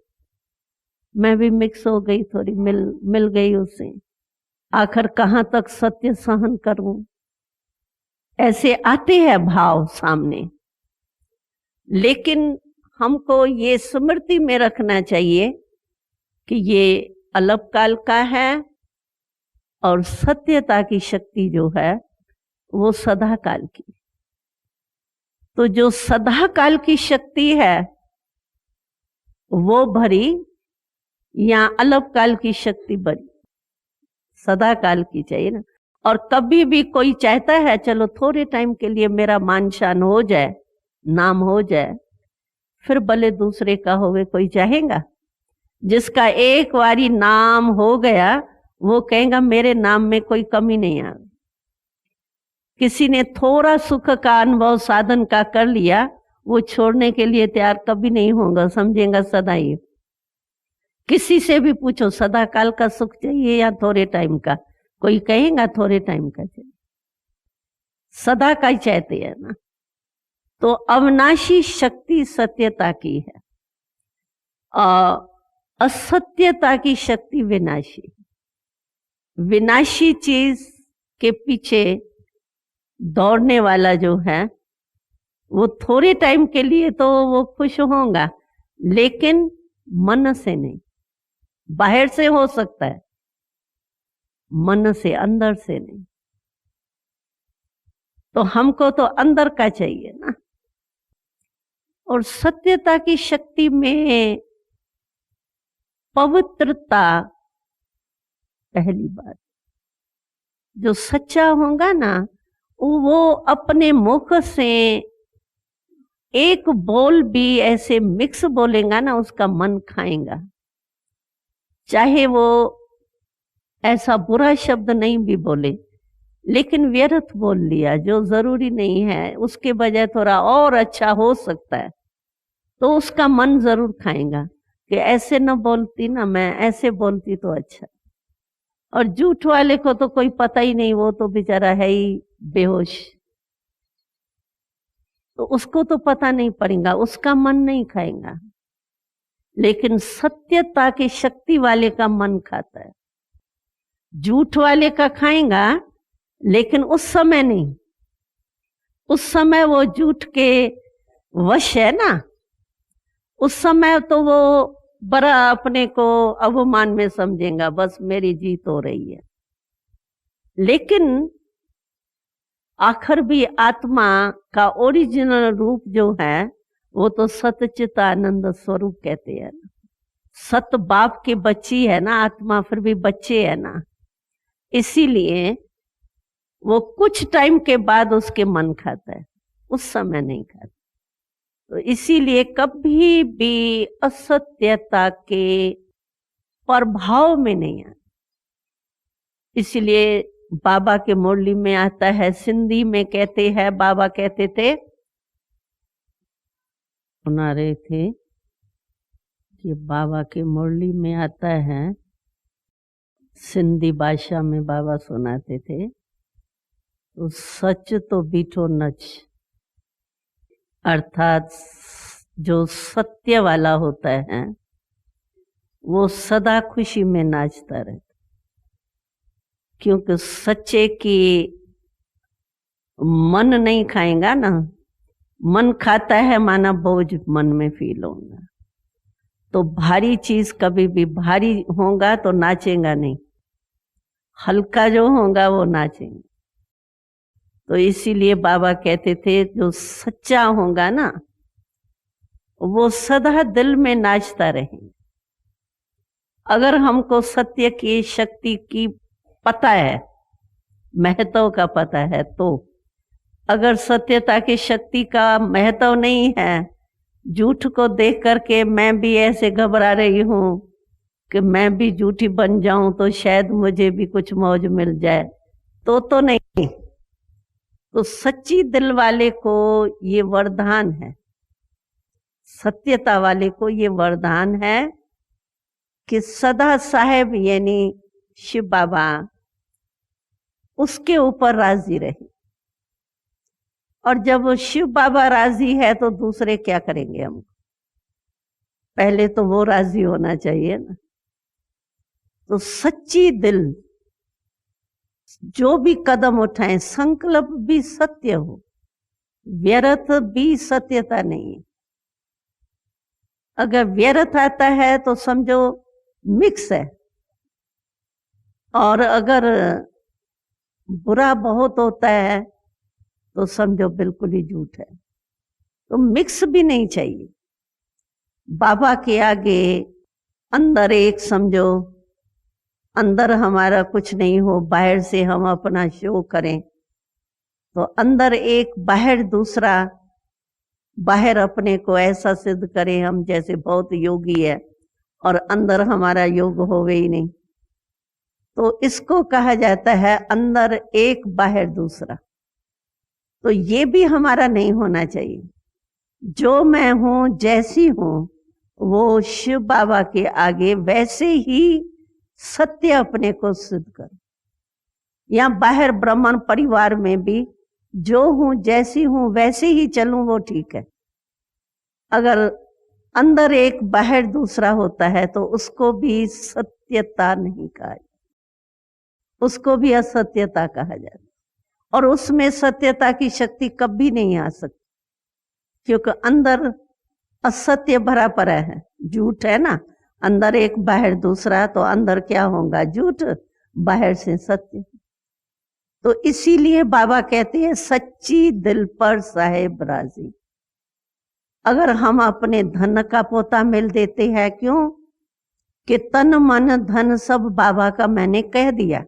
मैं भी मिक्स हो गई, थोड़ी मिल गई उससे। आखिर कहाँ तक सत्य सहन करूं, ऐसे आते हैं भाव सामने। लेकिन हमको ये स्मृति में रखना चाहिए कि ये अल्पकाल का है और सत्यता की शक्ति जो है वो सदा काल की। तो जो सदा काल की शक्ति है वो भरी या अल्पकाल की शक्ति भरी? सदा काल की चाहिए ना। और कभी भी कोई चाहता है चलो थोड़े टाइम के लिए मेरा मान शान हो जाए, नाम हो जाए, फिर भले दूसरे का होवे, कोई चाहेगा? जिसका एक बारी नाम हो गया वो कहेगा मेरे नाम में कोई कमी नहीं आ। किसी ने थोड़ा सुख का अनुभव साधन का कर लिया, वो छोड़ने के लिए तैयार कभी नहीं होगा, समझेगा सदा ही। किसी से भी पूछो सदा काल का सुख चाहिए या थोड़े टाइम का, कोई कहेगा थोड़े टाइम का चाहिए, सदा का ही चाहते हैं ना। तो अविनाशी शक्ति सत्यता की है और असत्यता की शक्ति विनाशी। विनाशी चीज के पीछे दौड़ने वाला जो है वो थोड़े टाइम के लिए तो वो खुश होगा, लेकिन मन से नहीं। बाहर से हो सकता है, मन से, अंदर से नहीं। तो हमको तो अंदर का चाहिए ना। और सत्यता की शक्ति में पवित्रता पहली बात। जो सच्चा होगा ना वो अपने मुख से एक बोल भी ऐसे मिक्स बोलेगा ना, उसका मन खाएगा। चाहे वो ऐसा बुरा शब्द नहीं भी बोले, लेकिन व्यर्थ बोल लिया जो जरूरी नहीं है, उसके बजाय थोड़ा और अच्छा हो सकता है, तो उसका मन जरूर खाएगा कि ऐसे न बोलती ना, मैं ऐसे बोलती तो अच्छा। और झूठ वाले को तो कोई पता ही नहीं, वो तो बेचारा है ही बेहोश, तो उसको तो पता नहीं पड़ेगा, उसका मन नहीं खाएगा। लेकिन सत्यता की शक्ति वाले का मन खाता है। झूठ वाले का खाएगा, लेकिन उस समय नहीं, उस समय वो झूठ के वश है ना, उस समय तो वो बड़ा अपने को अवमान में समझेगा, बस मेरी जीत हो रही है। लेकिन आखिर भी आत्मा का ओरिजिनल रूप जो है वो तो सतचित आनंद स्वरूप कहते हैं ना। सत बाप के बच्ची है ना आत्मा, फिर भी बच्चे है ना, इसीलिए वो कुछ टाइम के बाद उसके मन खाता है, उस समय नहीं खाता। तो इसीलिए कभी भी असत्यता के प्रभाव में नहीं आना। इसलिए बाबा के मुरली में आता है, सिंधी में कहते हैं, बाबा कहते थे, सुना रहे थे कि बाबा के मुरली में आता है, सिंधी भाषा में बाबा सुनाते थे, तो सच तो बीठो नच, अर्थात जो सत्य वाला होता है वो सदा खुशी में नाचता रहता, क्योंकि सच्चे की मन नहीं खाएगा ना। मन खाता है माना बोझ मन में फील होगा, तो भारी चीज कभी भी भारी होगा तो नाचेगा नहीं, हल्का जो होगा वो नाचेगा। तो इसीलिए बाबा कहते थे जो सच्चा होगा ना वो सदा दिल में नाचता रहेगा। अगर हमको सत्य की शक्ति की पता है, महत्व का पता है, तो अगर सत्यता की शक्ति का महत्व नहीं है, झूठ को देख करके मैं भी ऐसे घबरा रही हूँ कि मैं भी झूठी बन जाऊं तो शायद मुझे भी कुछ मौज मिल जाए, तो नहीं। तो सच्ची दिल वाले को ये वरदान है, सत्यता वाले को ये वरदान है कि सदा साहेब यानी शिव बाबा उसके ऊपर राजी रहे। और जब शिव बाबा राजी है तो दूसरे क्या करेंगे हमको? पहले तो वो राजी होना चाहिए ना। तो सच्ची दिल जो भी कदम उठाए, संकल्प भी सत्य हो, व्यर्थ भी सत्यता नहीं है। अगर व्यर्थ आता है तो समझो मिक्स है, और अगर बुरा बहुत होता है तो समझो बिल्कुल ही झूठ है। तो मिक्स भी नहीं चाहिए। बाबा के आगे अंदर एक समझो, अंदर हमारा कुछ नहीं हो, बाहर से हम अपना शो करें, तो अंदर एक बाहर दूसरा, बाहर अपने को ऐसा सिद्ध करें हम जैसे बहुत योगी है और अंदर हमारा योग होवे ही नहीं, तो इसको कहा जाता है अंदर एक बाहर दूसरा। तो ये भी हमारा नहीं होना चाहिए। जो मैं हूं, जैसी हूं, वो शिव बाबा के आगे वैसे ही सत्य अपने को सिद्ध कर। या बाहर ब्राह्मण परिवार में भी जो हूं, जैसी हूं, वैसे ही चलूं, वो ठीक है। अगर अंदर एक बाहर दूसरा होता है तो उसको भी सत्यता नहीं कहा, उसको भी असत्यता कहा जाता। और उसमें सत्यता की शक्ति कभी नहीं आ सकती, क्योंकि अंदर असत्य भरा पड़ा है, झूठ है ना। अंदर एक बाहर दूसरा, तो अंदर क्या होगा? झूठ, बाहर से सत्य। तो इसीलिए बाबा कहते हैं सच्ची दिल पर साहेब राजी। अगर हम अपने धन का पोता मिल देते हैं, क्यों कि तन मन धन सब बाबा का मैंने कह दिया,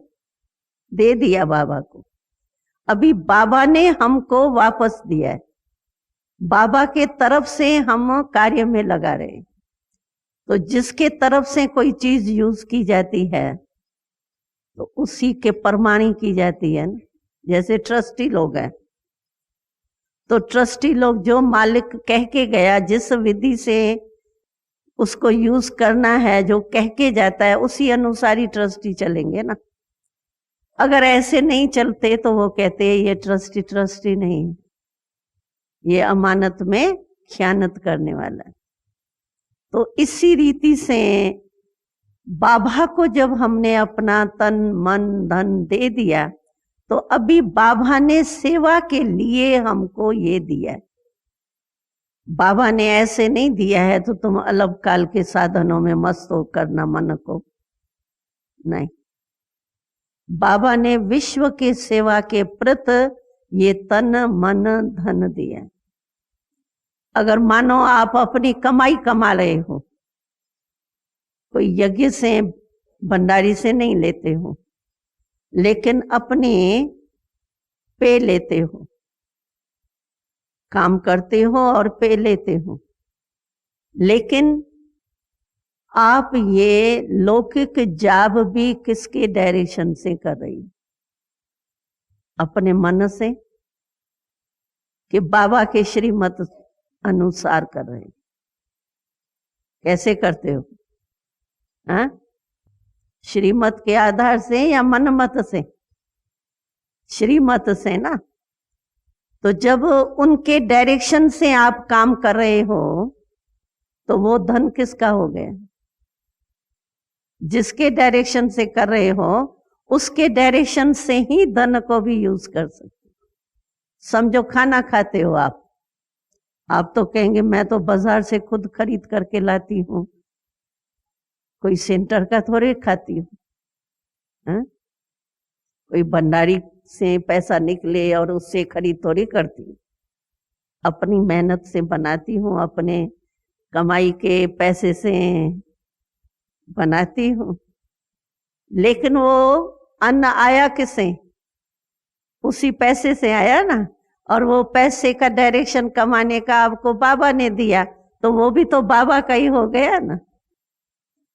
दे दिया बाबा को। अभी बाबा ने हमको वापस दिया है, बाबा के तरफ से हम कार्य में लगा रहे। तो जिसके तरफ से कोई चीज यूज की जाती है तो उसी के प्रमाणी की जाती है ना। जैसे ट्रस्टी लोग हैं, तो ट्रस्टी लोग जो मालिक कह के गया, जिस विधि से उसको यूज करना है, जो कह के जाता है, उसी अनुसार ही ट्रस्टी चलेंगे ना। अगर ऐसे नहीं चलते तो वो कहते हैं ये ट्रस्टी नहीं, ये अमानत में खयानत करने वाला है। तो इसी रीति से बाबा को जब हमने अपना तन मन धन दे दिया, तो अभी बाबा ने सेवा के लिए हमको ये दिया है। बाबा ने ऐसे नहीं दिया है तो तुम अलग काल के साधनों में मस्त हो करना मन को, नहीं। बाबा ने विश्व के सेवा के प्रति ये तन मन धन दिया। अगर मानो आप अपनी कमाई कमा रहे हो, कोई यज्ञ से भंडारी से नहीं लेते हो, लेकिन अपने पे लेते हो, काम करते हो और पे लेते हो, लेकिन आप ये लौकिक जाप भी किसके डायरेक्शन से कर रही हो? अपने मन से, कि बाबा के श्रीमत अनुसार कर रहे हो? कैसे करते हो? हाँ, श्रीमत के आधार से या मन मत से? श्रीमत से ना। तो जब उनके डायरेक्शन से आप काम कर रहे हो तो वो धन किसका हो गया? जिसके डायरेक्शन से कर रहे हो उसके डायरेक्शन से ही धन को भी यूज कर सकते हो। समझो खाना खाते हो आप तो कहेंगे मैं तो बाजार से खुद खरीद करके लाती हूँ, कोई सेंटर का थोड़े खाती हूँ। कोई भंडारी से पैसा निकले और उससे खरीद थोड़ी करती हूँ। अपनी मेहनत से बनाती हूँ, अपने कमाई के पैसे से बनाती हूँ। लेकिन वो अन्न आया किससे? उसी पैसे से आया ना। और वो पैसे का डायरेक्शन कमाने का आपको बाबा ने दिया, तो वो भी तो बाबा का ही हो गया ना।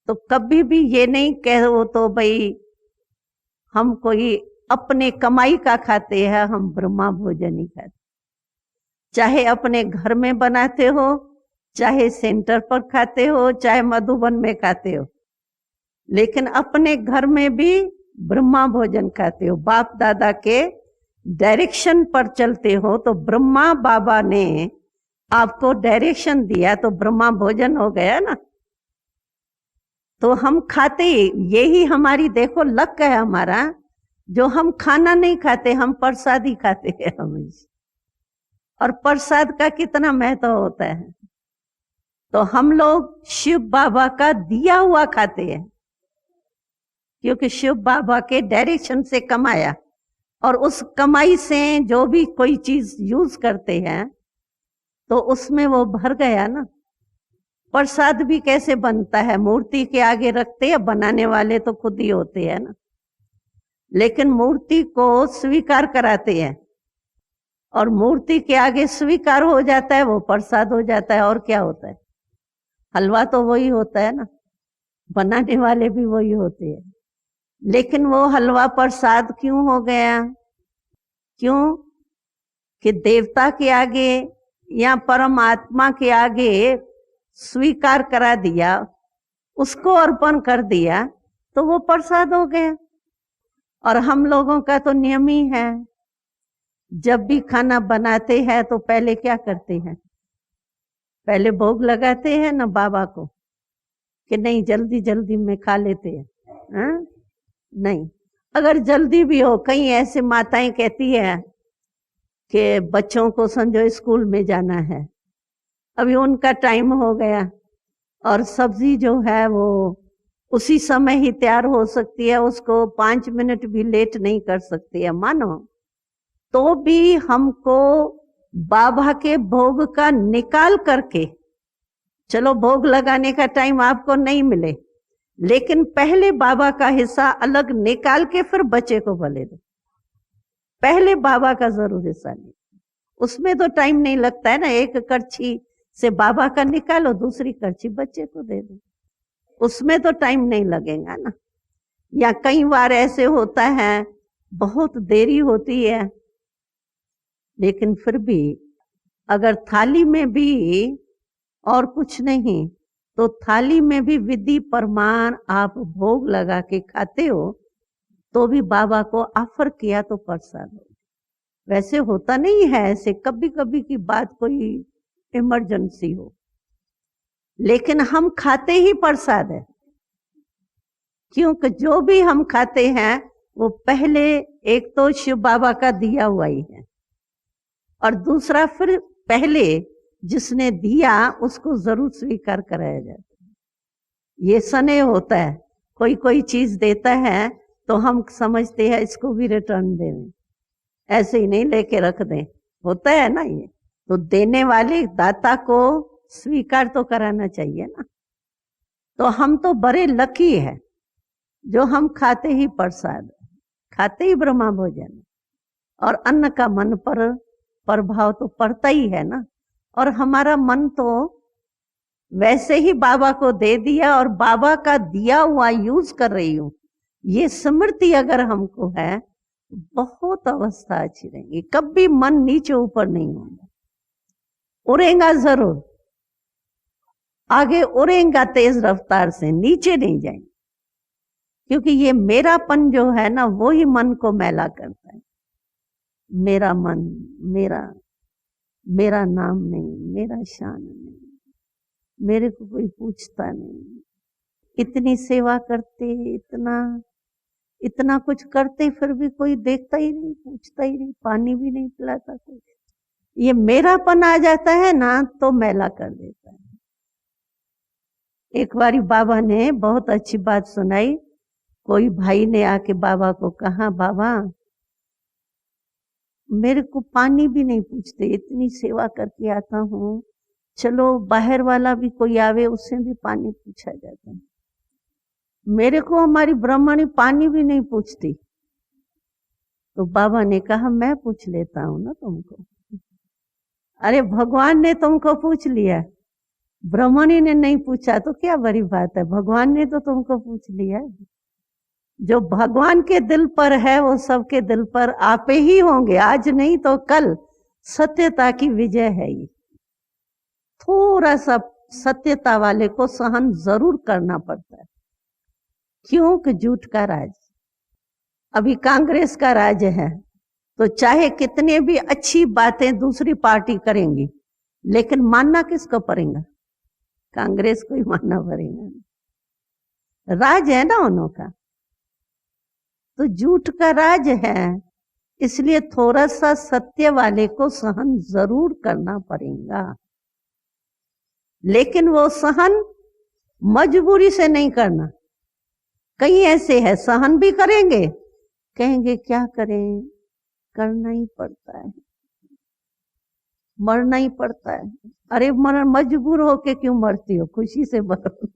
तो कभी भी ये नहीं कहो तो भाई हम कोई अपने कमाई का खाते हैं, हम ब्रह्मा भोजन ही खाते। चाहे अपने घर में बनाते हो, चाहे सेंटर पर खाते हो, चाहे मधुबन में खाते हो, लेकिन अपने घर में भी ब्रह्मा भोजन खाते हो। बाप दादा के डायरेक्शन पर चलते हो, तो ब्रह्मा बाबा ने आपको डायरेक्शन दिया, तो ब्रह्मा भोजन हो गया ना। तो हम खाते यही हमारी देखो लक है हमारा, जो हम खाना नहीं खाते, हम प्रसाद ही खाते हैं हमेशा। और प्रसाद का कितना महत्व होता है। तो हम लोग शिव बाबा का दिया हुआ खाते हैं, क्योंकि शिव बाबा के डायरेक्शन से कमाया, और उस कमाई से जो भी कोई चीज यूज करते हैं तो उसमें वो भर गया ना। प्रसाद भी कैसे बनता है, मूर्ति के आगे रखते हैं, बनाने वाले तो खुद ही होते हैं ना, लेकिन मूर्ति को स्वीकार कराते हैं, और मूर्ति के आगे स्वीकार हो जाता है, वो प्रसाद हो जाता है। और क्या होता है, हलवा तो वही होता है ना, बनाने वाले भी वही होते हैं, लेकिन वो हलवा प्रसाद क्यों हो गया? क्यों कि देवता के आगे या परमात्मा के आगे स्वीकार करा दिया, उसको अर्पण कर दिया, तो वो प्रसाद हो गया। और हम लोगों का तो नियम ही है, जब भी खाना बनाते हैं तो पहले क्या करते हैं, पहले भोग लगाते हैं ना बाबा को, कि नहीं जल्दी जल्दी में खा लेते हैं। हाँ? नहीं, अगर जल्दी भी हो, कहीं ऐसे माताएं कहती है कि बच्चों को समझो स्कूल में जाना है, अभी उनका टाइम हो गया, और सब्जी जो है वो उसी समय ही तैयार हो सकती है, उसको 5 मिनट भी लेट नहीं कर सकती है मानो, तो भी हमको बाबा के भोग का निकाल करके, चलो भोग लगाने का टाइम आपको नहीं मिले, लेकिन पहले बाबा का हिस्सा अलग निकाल के फिर बच्चे को भले दो। पहले बाबा का जरूर हिस्सा नहीं, उसमें तो टाइम नहीं लगता है ना। एक करछी से बाबा का निकालो, दूसरी करछी बच्चे को दे दो, उसमें तो टाइम नहीं लगेगा ना। या कई बार ऐसे होता है बहुत देरी होती है, लेकिन फिर भी अगर थाली में भी और कुछ नहीं, तो थाली में भी विधि प्रमाण आप भोग लगा के खाते हो, तो भी बाबा को ऑफर किया तो प्रसाद हो। वैसे होता नहीं है, ऐसे कभी कभी की बात कोई इमरजेंसी हो, लेकिन हम खाते ही प्रसाद है, क्योंकि जो भी हम खाते हैं वो पहले एक तो शिव बाबा का दिया हुआ ही है, और दूसरा फिर पहले जिसने दिया उसको जरूर स्वीकार कराया जाता है। ये स्नेह होता है, कोई कोई चीज देता है तो हम समझते हैं इसको भी रिटर्न दें, ऐसे ही नहीं लेके रख दें, होता है ना ये। तो देने वाले दाता को स्वीकार तो कराना चाहिए ना। तो हम तो बड़े लकी है जो हम खाते ही प्रसाद, खाते ही ब्रह्मा भोजन, और अन्न का मन पर प्रभाव तो पड़ता ही है ना। और हमारा मन तो वैसे ही बाबा को दे दिया, और बाबा का दिया हुआ यूज कर रही हूं, ये स्मृति अगर हमको है, बहुत अवस्था अच्छी रहेगी। कभी मन नीचे ऊपर नहीं होगा, उड़ेगा जरूर, आगे उड़ेगा तेज रफ्तार से, नीचे नहीं जाएंगे, क्योंकि ये मेरापन जो है ना, वो ही मन को मैला करता है। मेरा मन, मेरा नाम नहीं, मेरा शान नहीं, मेरे को कोई पूछता नहीं। इतनी सेवा करते, इतना कुछ करते, फिर भी कोई देखता ही नहीं, पूछता ही नहीं, पानी भी नहीं पिलाता कोई। ये मेरापन आ जाता है ना, तो मैला कर देता है। एक बारी बाबा ने बहुत अच्छी बात सुनाई। कोई भाई ने आके बाबा को कहा, बाबा मेरे को पानी भी नहीं पूछते, इतनी सेवा करके आता हूँ, चलो बाहर वाला भी कोई आवे उससे भी पानी पूछा जाता है, मेरे को हमारी ब्राह्मणी पानी भी नहीं पूछती। तो बाबा ने कहा, मैं पूछ लेता हूं ना तुमको। अरे भगवान ने तुमको पूछ लिया, ब्रह्मणी ने नहीं पूछा तो क्या बड़ी बात है, भगवान ने तो तुमको पूछ लिया। जो भगवान के दिल पर है वो सबके दिल पर आपे ही होंगे, आज नहीं तो कल। सत्यता की विजय है ये। थोड़ा सा सत्यता वाले को सहन जरूर करना पड़ता है, क्योंकि झूठ का राज। अभी कांग्रेस का राज है, तो चाहे कितने भी अच्छी बातें दूसरी पार्टी करेंगी, लेकिन मानना किसको पड़ेगा? कांग्रेस को ही मानना पड़ेगा। राज है ना उन्हों का, तो झूठ का राज है, इसलिए थोड़ा सा सत्य वाले को सहन जरूर करना पड़ेगा। लेकिन वो सहन मजबूरी से नहीं करना। कई ऐसे है सहन भी करेंगे, कहेंगे क्या करें, करना ही पड़ता है, मरना ही पड़ता है। अरे मजबूर होके क्यों मरती हो, खुशी से मरो।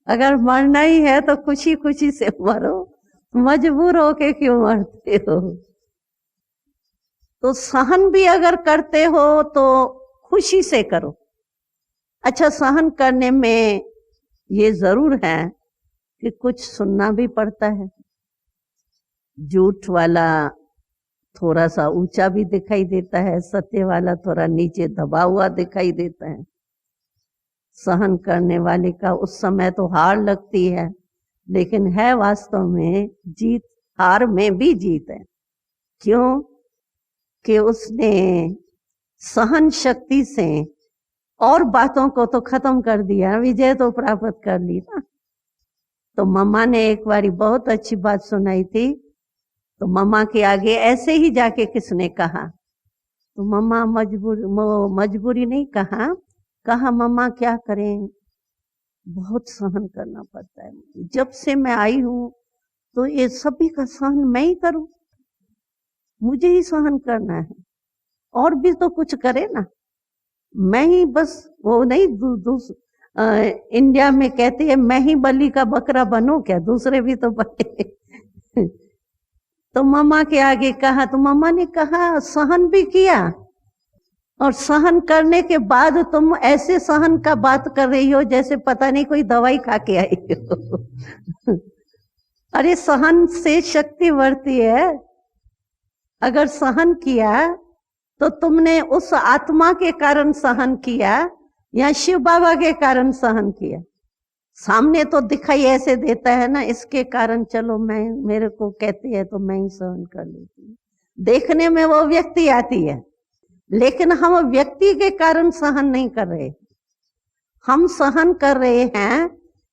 अगर मरना ही है तो खुशी खुशी से मरो, मजबूर होके क्यों मरते हो। तो सहन भी अगर करते हो तो खुशी से करो। अच्छा, सहन करने में ये जरूर है कि कुछ सुनना भी पड़ता है। झूठ वाला थोड़ा सा ऊंचा भी दिखाई देता है, सत्य वाला थोड़ा नीचे दबा हुआ दिखाई देता है। सहन करने वाले का उस समय तो हार लगती है, लेकिन है वास्तव में जीत। हार में भी जीत है, क्यों कि उसने सहन शक्ति से और बातों को तो खत्म कर दिया, विजय तो प्राप्त कर ली ना। तो मम्मा ने एक बारी बहुत अच्छी बात सुनाई थी, तो मम्मा के आगे ऐसे ही जाके किसने कहा, तो मम्मा मजबूरी नहीं कहा मम्मा क्या करें, बहुत सहन करना पड़ता है। जब से मैं आई हूं तो ये सभी का सहन मैं ही करूं, मुझे ही सहन करना है, और भी तो कुछ करे ना। मैं ही बस वो नहीं इंडिया में कहते हैं मैं ही बलि का बकरा बनूं क्या, दूसरे भी तो बने। तो मम्मा के आगे कहा, तो मम्मा ने कहा सहन भी किया, और सहन करने के बाद तुम ऐसे सहन का बात कर रही हो जैसे पता नहीं कोई दवाई खा के आई हो। अरे सहन से शक्ति बढ़ती है। अगर सहन किया तो तुमने उस आत्मा के कारण सहन किया या शिव बाबा के कारण सहन किया। सामने तो दिखाई ऐसे देता है ना, इसके कारण चलो मेरे को कहते हैं तो मैं ही सहन कर लेती हूँ। देखने में वो व्यक्ति आती है, लेकिन हम व्यक्ति के कारण सहन नहीं कर रहे, हम सहन कर रहे हैं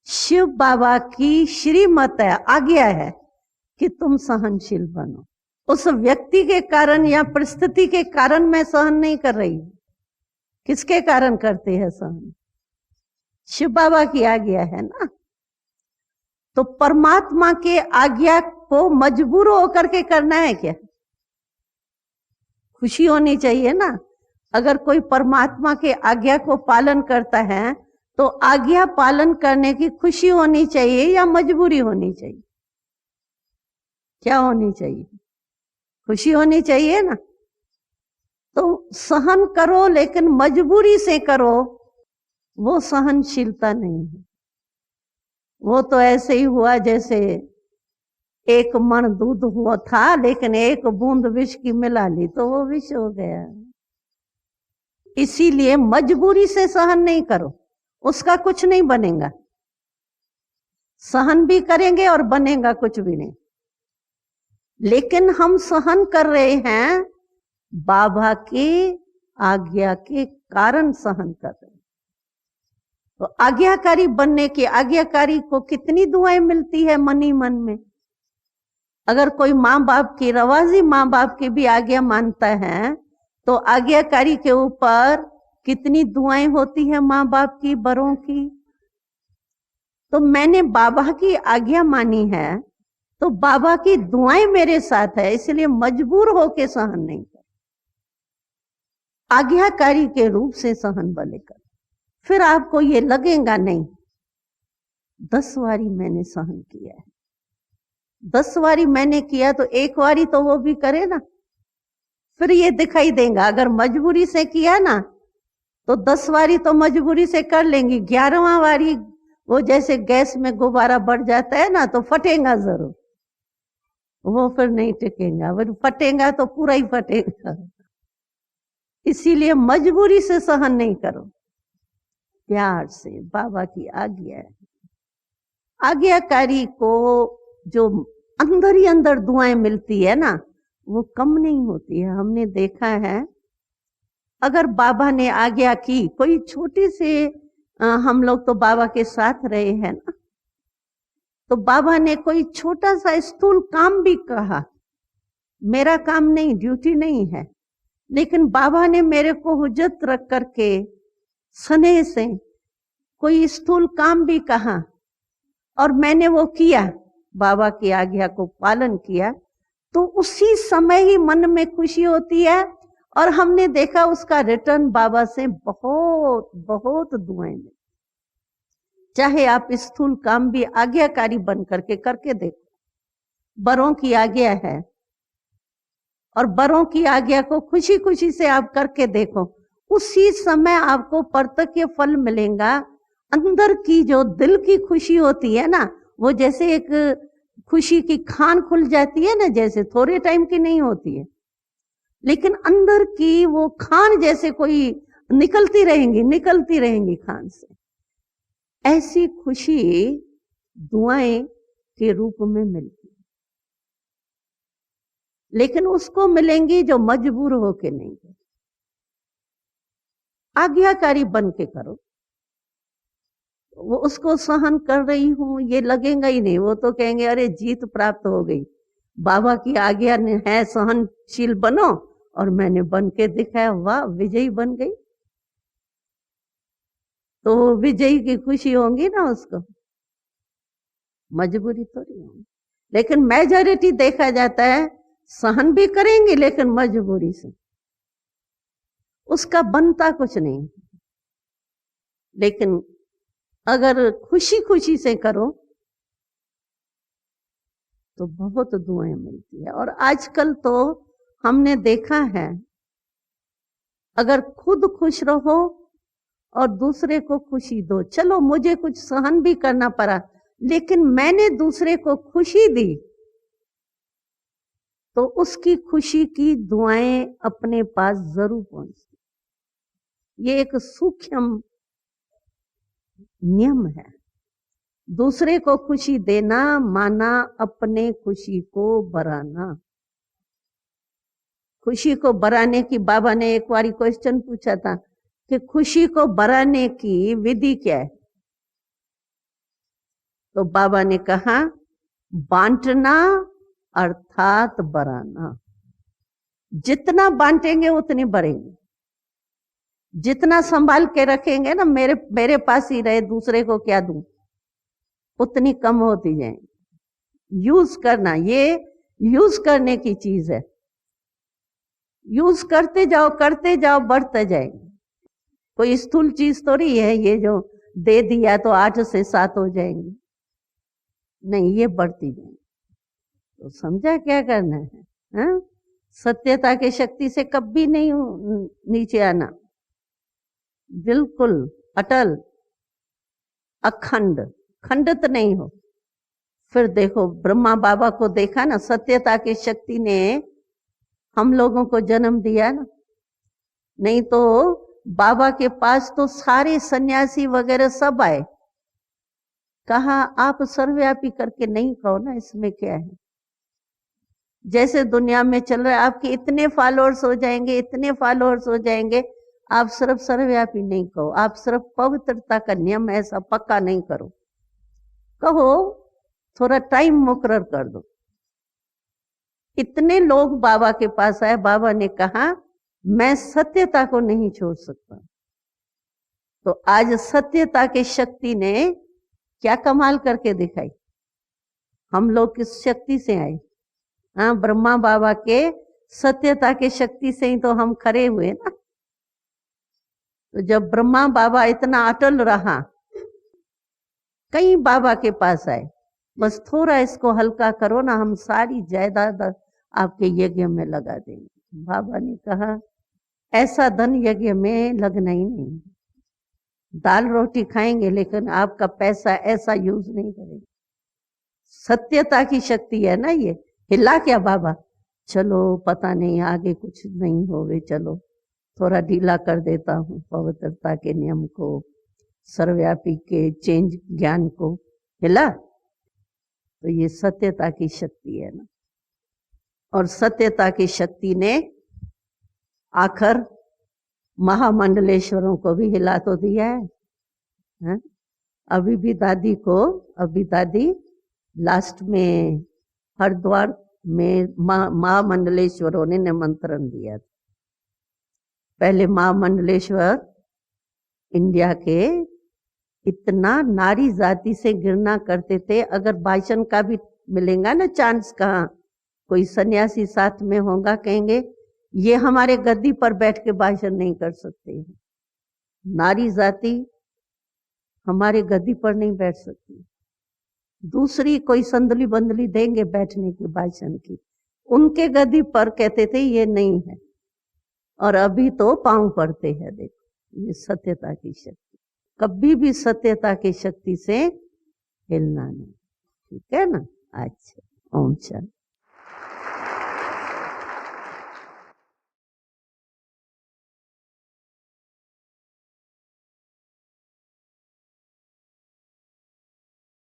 शिव बाबा की श्रीमत है, आज्ञा है कि तुम सहनशील बनो। उस व्यक्ति के कारण या परिस्थिति के कारण मैं सहन नहीं कर रही। किसके कारण करते हैं सहन? शिव बाबा की आज्ञा है ना। तो परमात्मा के आज्ञा को मजबूर होकर के करना है क्या? खुशी होनी चाहिए ना। अगर कोई परमात्मा के आज्ञा को पालन करता है तो आज्ञा पालन करने की खुशी होनी चाहिए या मजबूरी होनी चाहिए? क्या होनी चाहिए? खुशी होनी चाहिए ना। तो सहन करो, लेकिन मजबूरी से करो, वो सहनशीलता नहीं है। वो तो ऐसे ही हुआ जैसे एक मन दूध हुआ था, लेकिन एक बूंद विष की मिला ली तो वो विष हो गया। इसीलिए मजबूरी से सहन नहीं करो, उसका कुछ नहीं बनेगा। सहन भी करेंगे और बनेगा कुछ भी नहीं। लेकिन हम सहन कर रहे हैं बाबा की आज्ञा के कारण सहन कर रहे हैं। तो आज्ञाकारी बनने की, आज्ञाकारी को कितनी दुआएं मिलती है मन ही मन में। अगर कोई माँ बाप की, रवाजी माँ बाप की भी आज्ञा मानता है तो आज्ञाकारी के ऊपर कितनी दुआएं होती है माँ बाप की, बड़ों की। तो मैंने बाबा की आज्ञा मानी है तो बाबा की दुआएं मेरे साथ है, इसलिए मजबूर होके सहन नहीं कर, आज्ञाकारी के रूप से सहन भले कर। फिर आपको ये लगेगा नहीं 10 बारी मैंने सहन किया है, 10 बारी मैंने किया तो एक बारी तो वो भी करे ना। फिर ये दिखाई देगा। अगर मजबूरी से किया ना तो 10 बारी तो मजबूरी से कर लेंगी, 11वां बारी वो जैसे गैस में गुब्बारा बढ़ जाता है ना, तो फटेगा जरूर, वो फिर नहीं टिकेगा, फिर फटेगा तो पूरा ही फटेगा। इसीलिए मजबूरी से सहन नहीं करो, प्यार से। बाबा की आज्ञा है। आज्ञाकारी को जो अंदर ही अंदर दुआएं मिलती है ना, वो कम नहीं होती है। हमने देखा है, अगर बाबा ने आज्ञा की, कोई छोटी से हम लोग तो बाबा के साथ रहे हैं ना, तो बाबा ने कोई छोटा सा स्थूल काम भी कहा, मेरा काम नहीं, ड्यूटी नहीं है, लेकिन बाबा ने मेरे को हुज्जत रख करके स्नेह से कोई स्थूल काम भी कहा और मैंने वो किया, बाबा की आज्ञा को पालन किया, तो उसी समय ही मन में खुशी होती है। और हमने देखा उसका रिटर्न बाबा से बहुत बहुत दुआएं मिली। चाहे आप स्थूल काम भी आज्ञाकारी बन करके करके देखो, बड़ों की आज्ञा है और बड़ों की आज्ञा को खुशी खुशी से आप करके देखो, उसी समय आपको प्रत्यक्ष फल मिलेगा। अंदर की जो दिल की खुशी होती है ना, वो जैसे एक खुशी की खान खुल जाती है ना, जैसे थोड़े टाइम की नहीं होती है, लेकिन अंदर की वो खान जैसे कोई निकलती रहेंगी खान से, ऐसी खुशी दुआएं के रूप में मिलती है। लेकिन उसको मिलेंगी जो मजबूर होके नहीं है। आज्ञाकारी बन के करो, वो उसको सहन कर रही हूं ये लगेगा ही नहीं, वो तो कहेंगे अरे जीत प्राप्त हो गई, बाबा की आज्ञा है सहनशील बनो, और मैंने बन के दिखाया, वाह विजयी बन गई। तो विजयी की खुशी होंगी ना उसको, मजबूरी तो नहीं होगी। लेकिन मेजॉरिटी देखा जाता है सहन भी करेंगे लेकिन मजबूरी से, उसका बनता कुछ नहीं। लेकिन अगर खुशी खुशी से करो तो बहुत दुआएं मिलती है। और आजकल तो हमने देखा है, अगर खुद खुश रहो और दूसरे को खुशी दो, चलो मुझे कुछ सहन भी करना पड़ा लेकिन मैंने दूसरे को खुशी दी, तो उसकी खुशी की दुआएं अपने पास जरूर पहुंचती। ये एक सूक्ष्म नियम है। दूसरे को खुशी देना माना अपने खुशी को बढ़ाना। खुशी को बढ़ाने की बाबा ने एक बारी क्वेश्चन पूछा था कि खुशी को बढ़ाने की विधि क्या है, तो बाबा ने कहा बांटना अर्थात बढ़ाना। जितना बांटेंगे उतनी बढ़ेंगे, जितना संभाल के रखेंगे ना, मेरे पास ही रहे दूसरे को क्या दूं, उतनी कम होती जाएंगी। यूज करना, ये यूज करने की चीज है। यूज करते जाओ बढ़ते जाएंगे। कोई स्थूल चीज थोड़ी है ये जो दे दिया तो 8 से 7 हो जाएंगी, नहीं, ये बढ़ती जाएंगी। तो समझा क्या करना है, हा? सत्यता की शक्ति से कभी नहीं नीचे आना, बिल्कुल अटल अखंड, खंडित नहीं हो। फिर देखो ब्रह्मा बाबा को देखा ना, सत्यता की शक्ति ने हम लोगों को जन्म दिया ना, नहीं तो बाबा के पास तो सारे सन्यासी वगैरह सब आए, कहा आप सर्वव्यापी करके नहीं कहो ना, इसमें क्या है। जैसे दुनिया में चल रहा है, आपके इतने फॉलोअर्स हो जाएंगे, इतने फॉलोअर्स हो जाएंगे, आप सिर्फ सर्वव्यापी नहीं कहो, आप सिर्फ पवित्रता का नियम ऐसा पक्का नहीं करो, कहो थोड़ा टाइम मुकर्रर कर दो। इतने लोग बाबा के पास आए, बाबा ने कहा मैं सत्यता को नहीं छोड़ सकता। तो आज सत्यता की शक्ति ने क्या कमाल करके दिखाई। हम लोग किस शक्ति से आए, हाँ, ब्रह्मा बाबा के सत्यता के शक्ति से ही तो हम खड़े हुए ना। तो जब ब्रह्मा बाबा इतना अटल रहा, कई बाबा के पास आए, बस थोड़ा इसको हल्का करो ना, हम सारी जायदाद आपके यज्ञ में लगा देंगे। बाबा ने कहा ऐसा धन यज्ञ में लगना ही नहीं। दाल रोटी खाएंगे लेकिन आपका पैसा ऐसा यूज नहीं करेंगे। सत्यता की शक्ति है ना ये। हिला क्या बाबा, चलो पता नहीं आगे कुछ नहीं होवे, चलो थोड़ा ढीला कर देता हूँ पवित्रता के नियम को, सर्वव्यापी के चेंज ज्ञान को, हिला। तो ये सत्यता की शक्ति है ना। और सत्यता की शक्ति ने आखिर महामंडलेश्वरों को भी हिला तो दिया है? अभी दादी लास्ट में हरिद्वार में महामंडलेश्वरों ने निमंत्रण दिया था। पहले महामंडलेश्वर इंडिया के इतना नारी जाति से घृणा करते थे, अगर भाषण का भी मिलेगा ना चांस, कहाँ कोई सन्यासी साथ में होगा, कहेंगे ये हमारे गद्दी पर बैठ के भाषण नहीं कर सकते, नारी जाति हमारे गद्दी पर नहीं बैठ सकती। दूसरी कोई संदली बंदली देंगे बैठने की भाषण की, उनके गद्दी पर कहते थे ये नहीं है। और अभी तो पांव पड़ते हैं। देखो ये सत्यता की शक्ति, कभी भी सत्यता की शक्ति से हिलना नहीं, ठीक है ना। अच्छा, ओम शांति।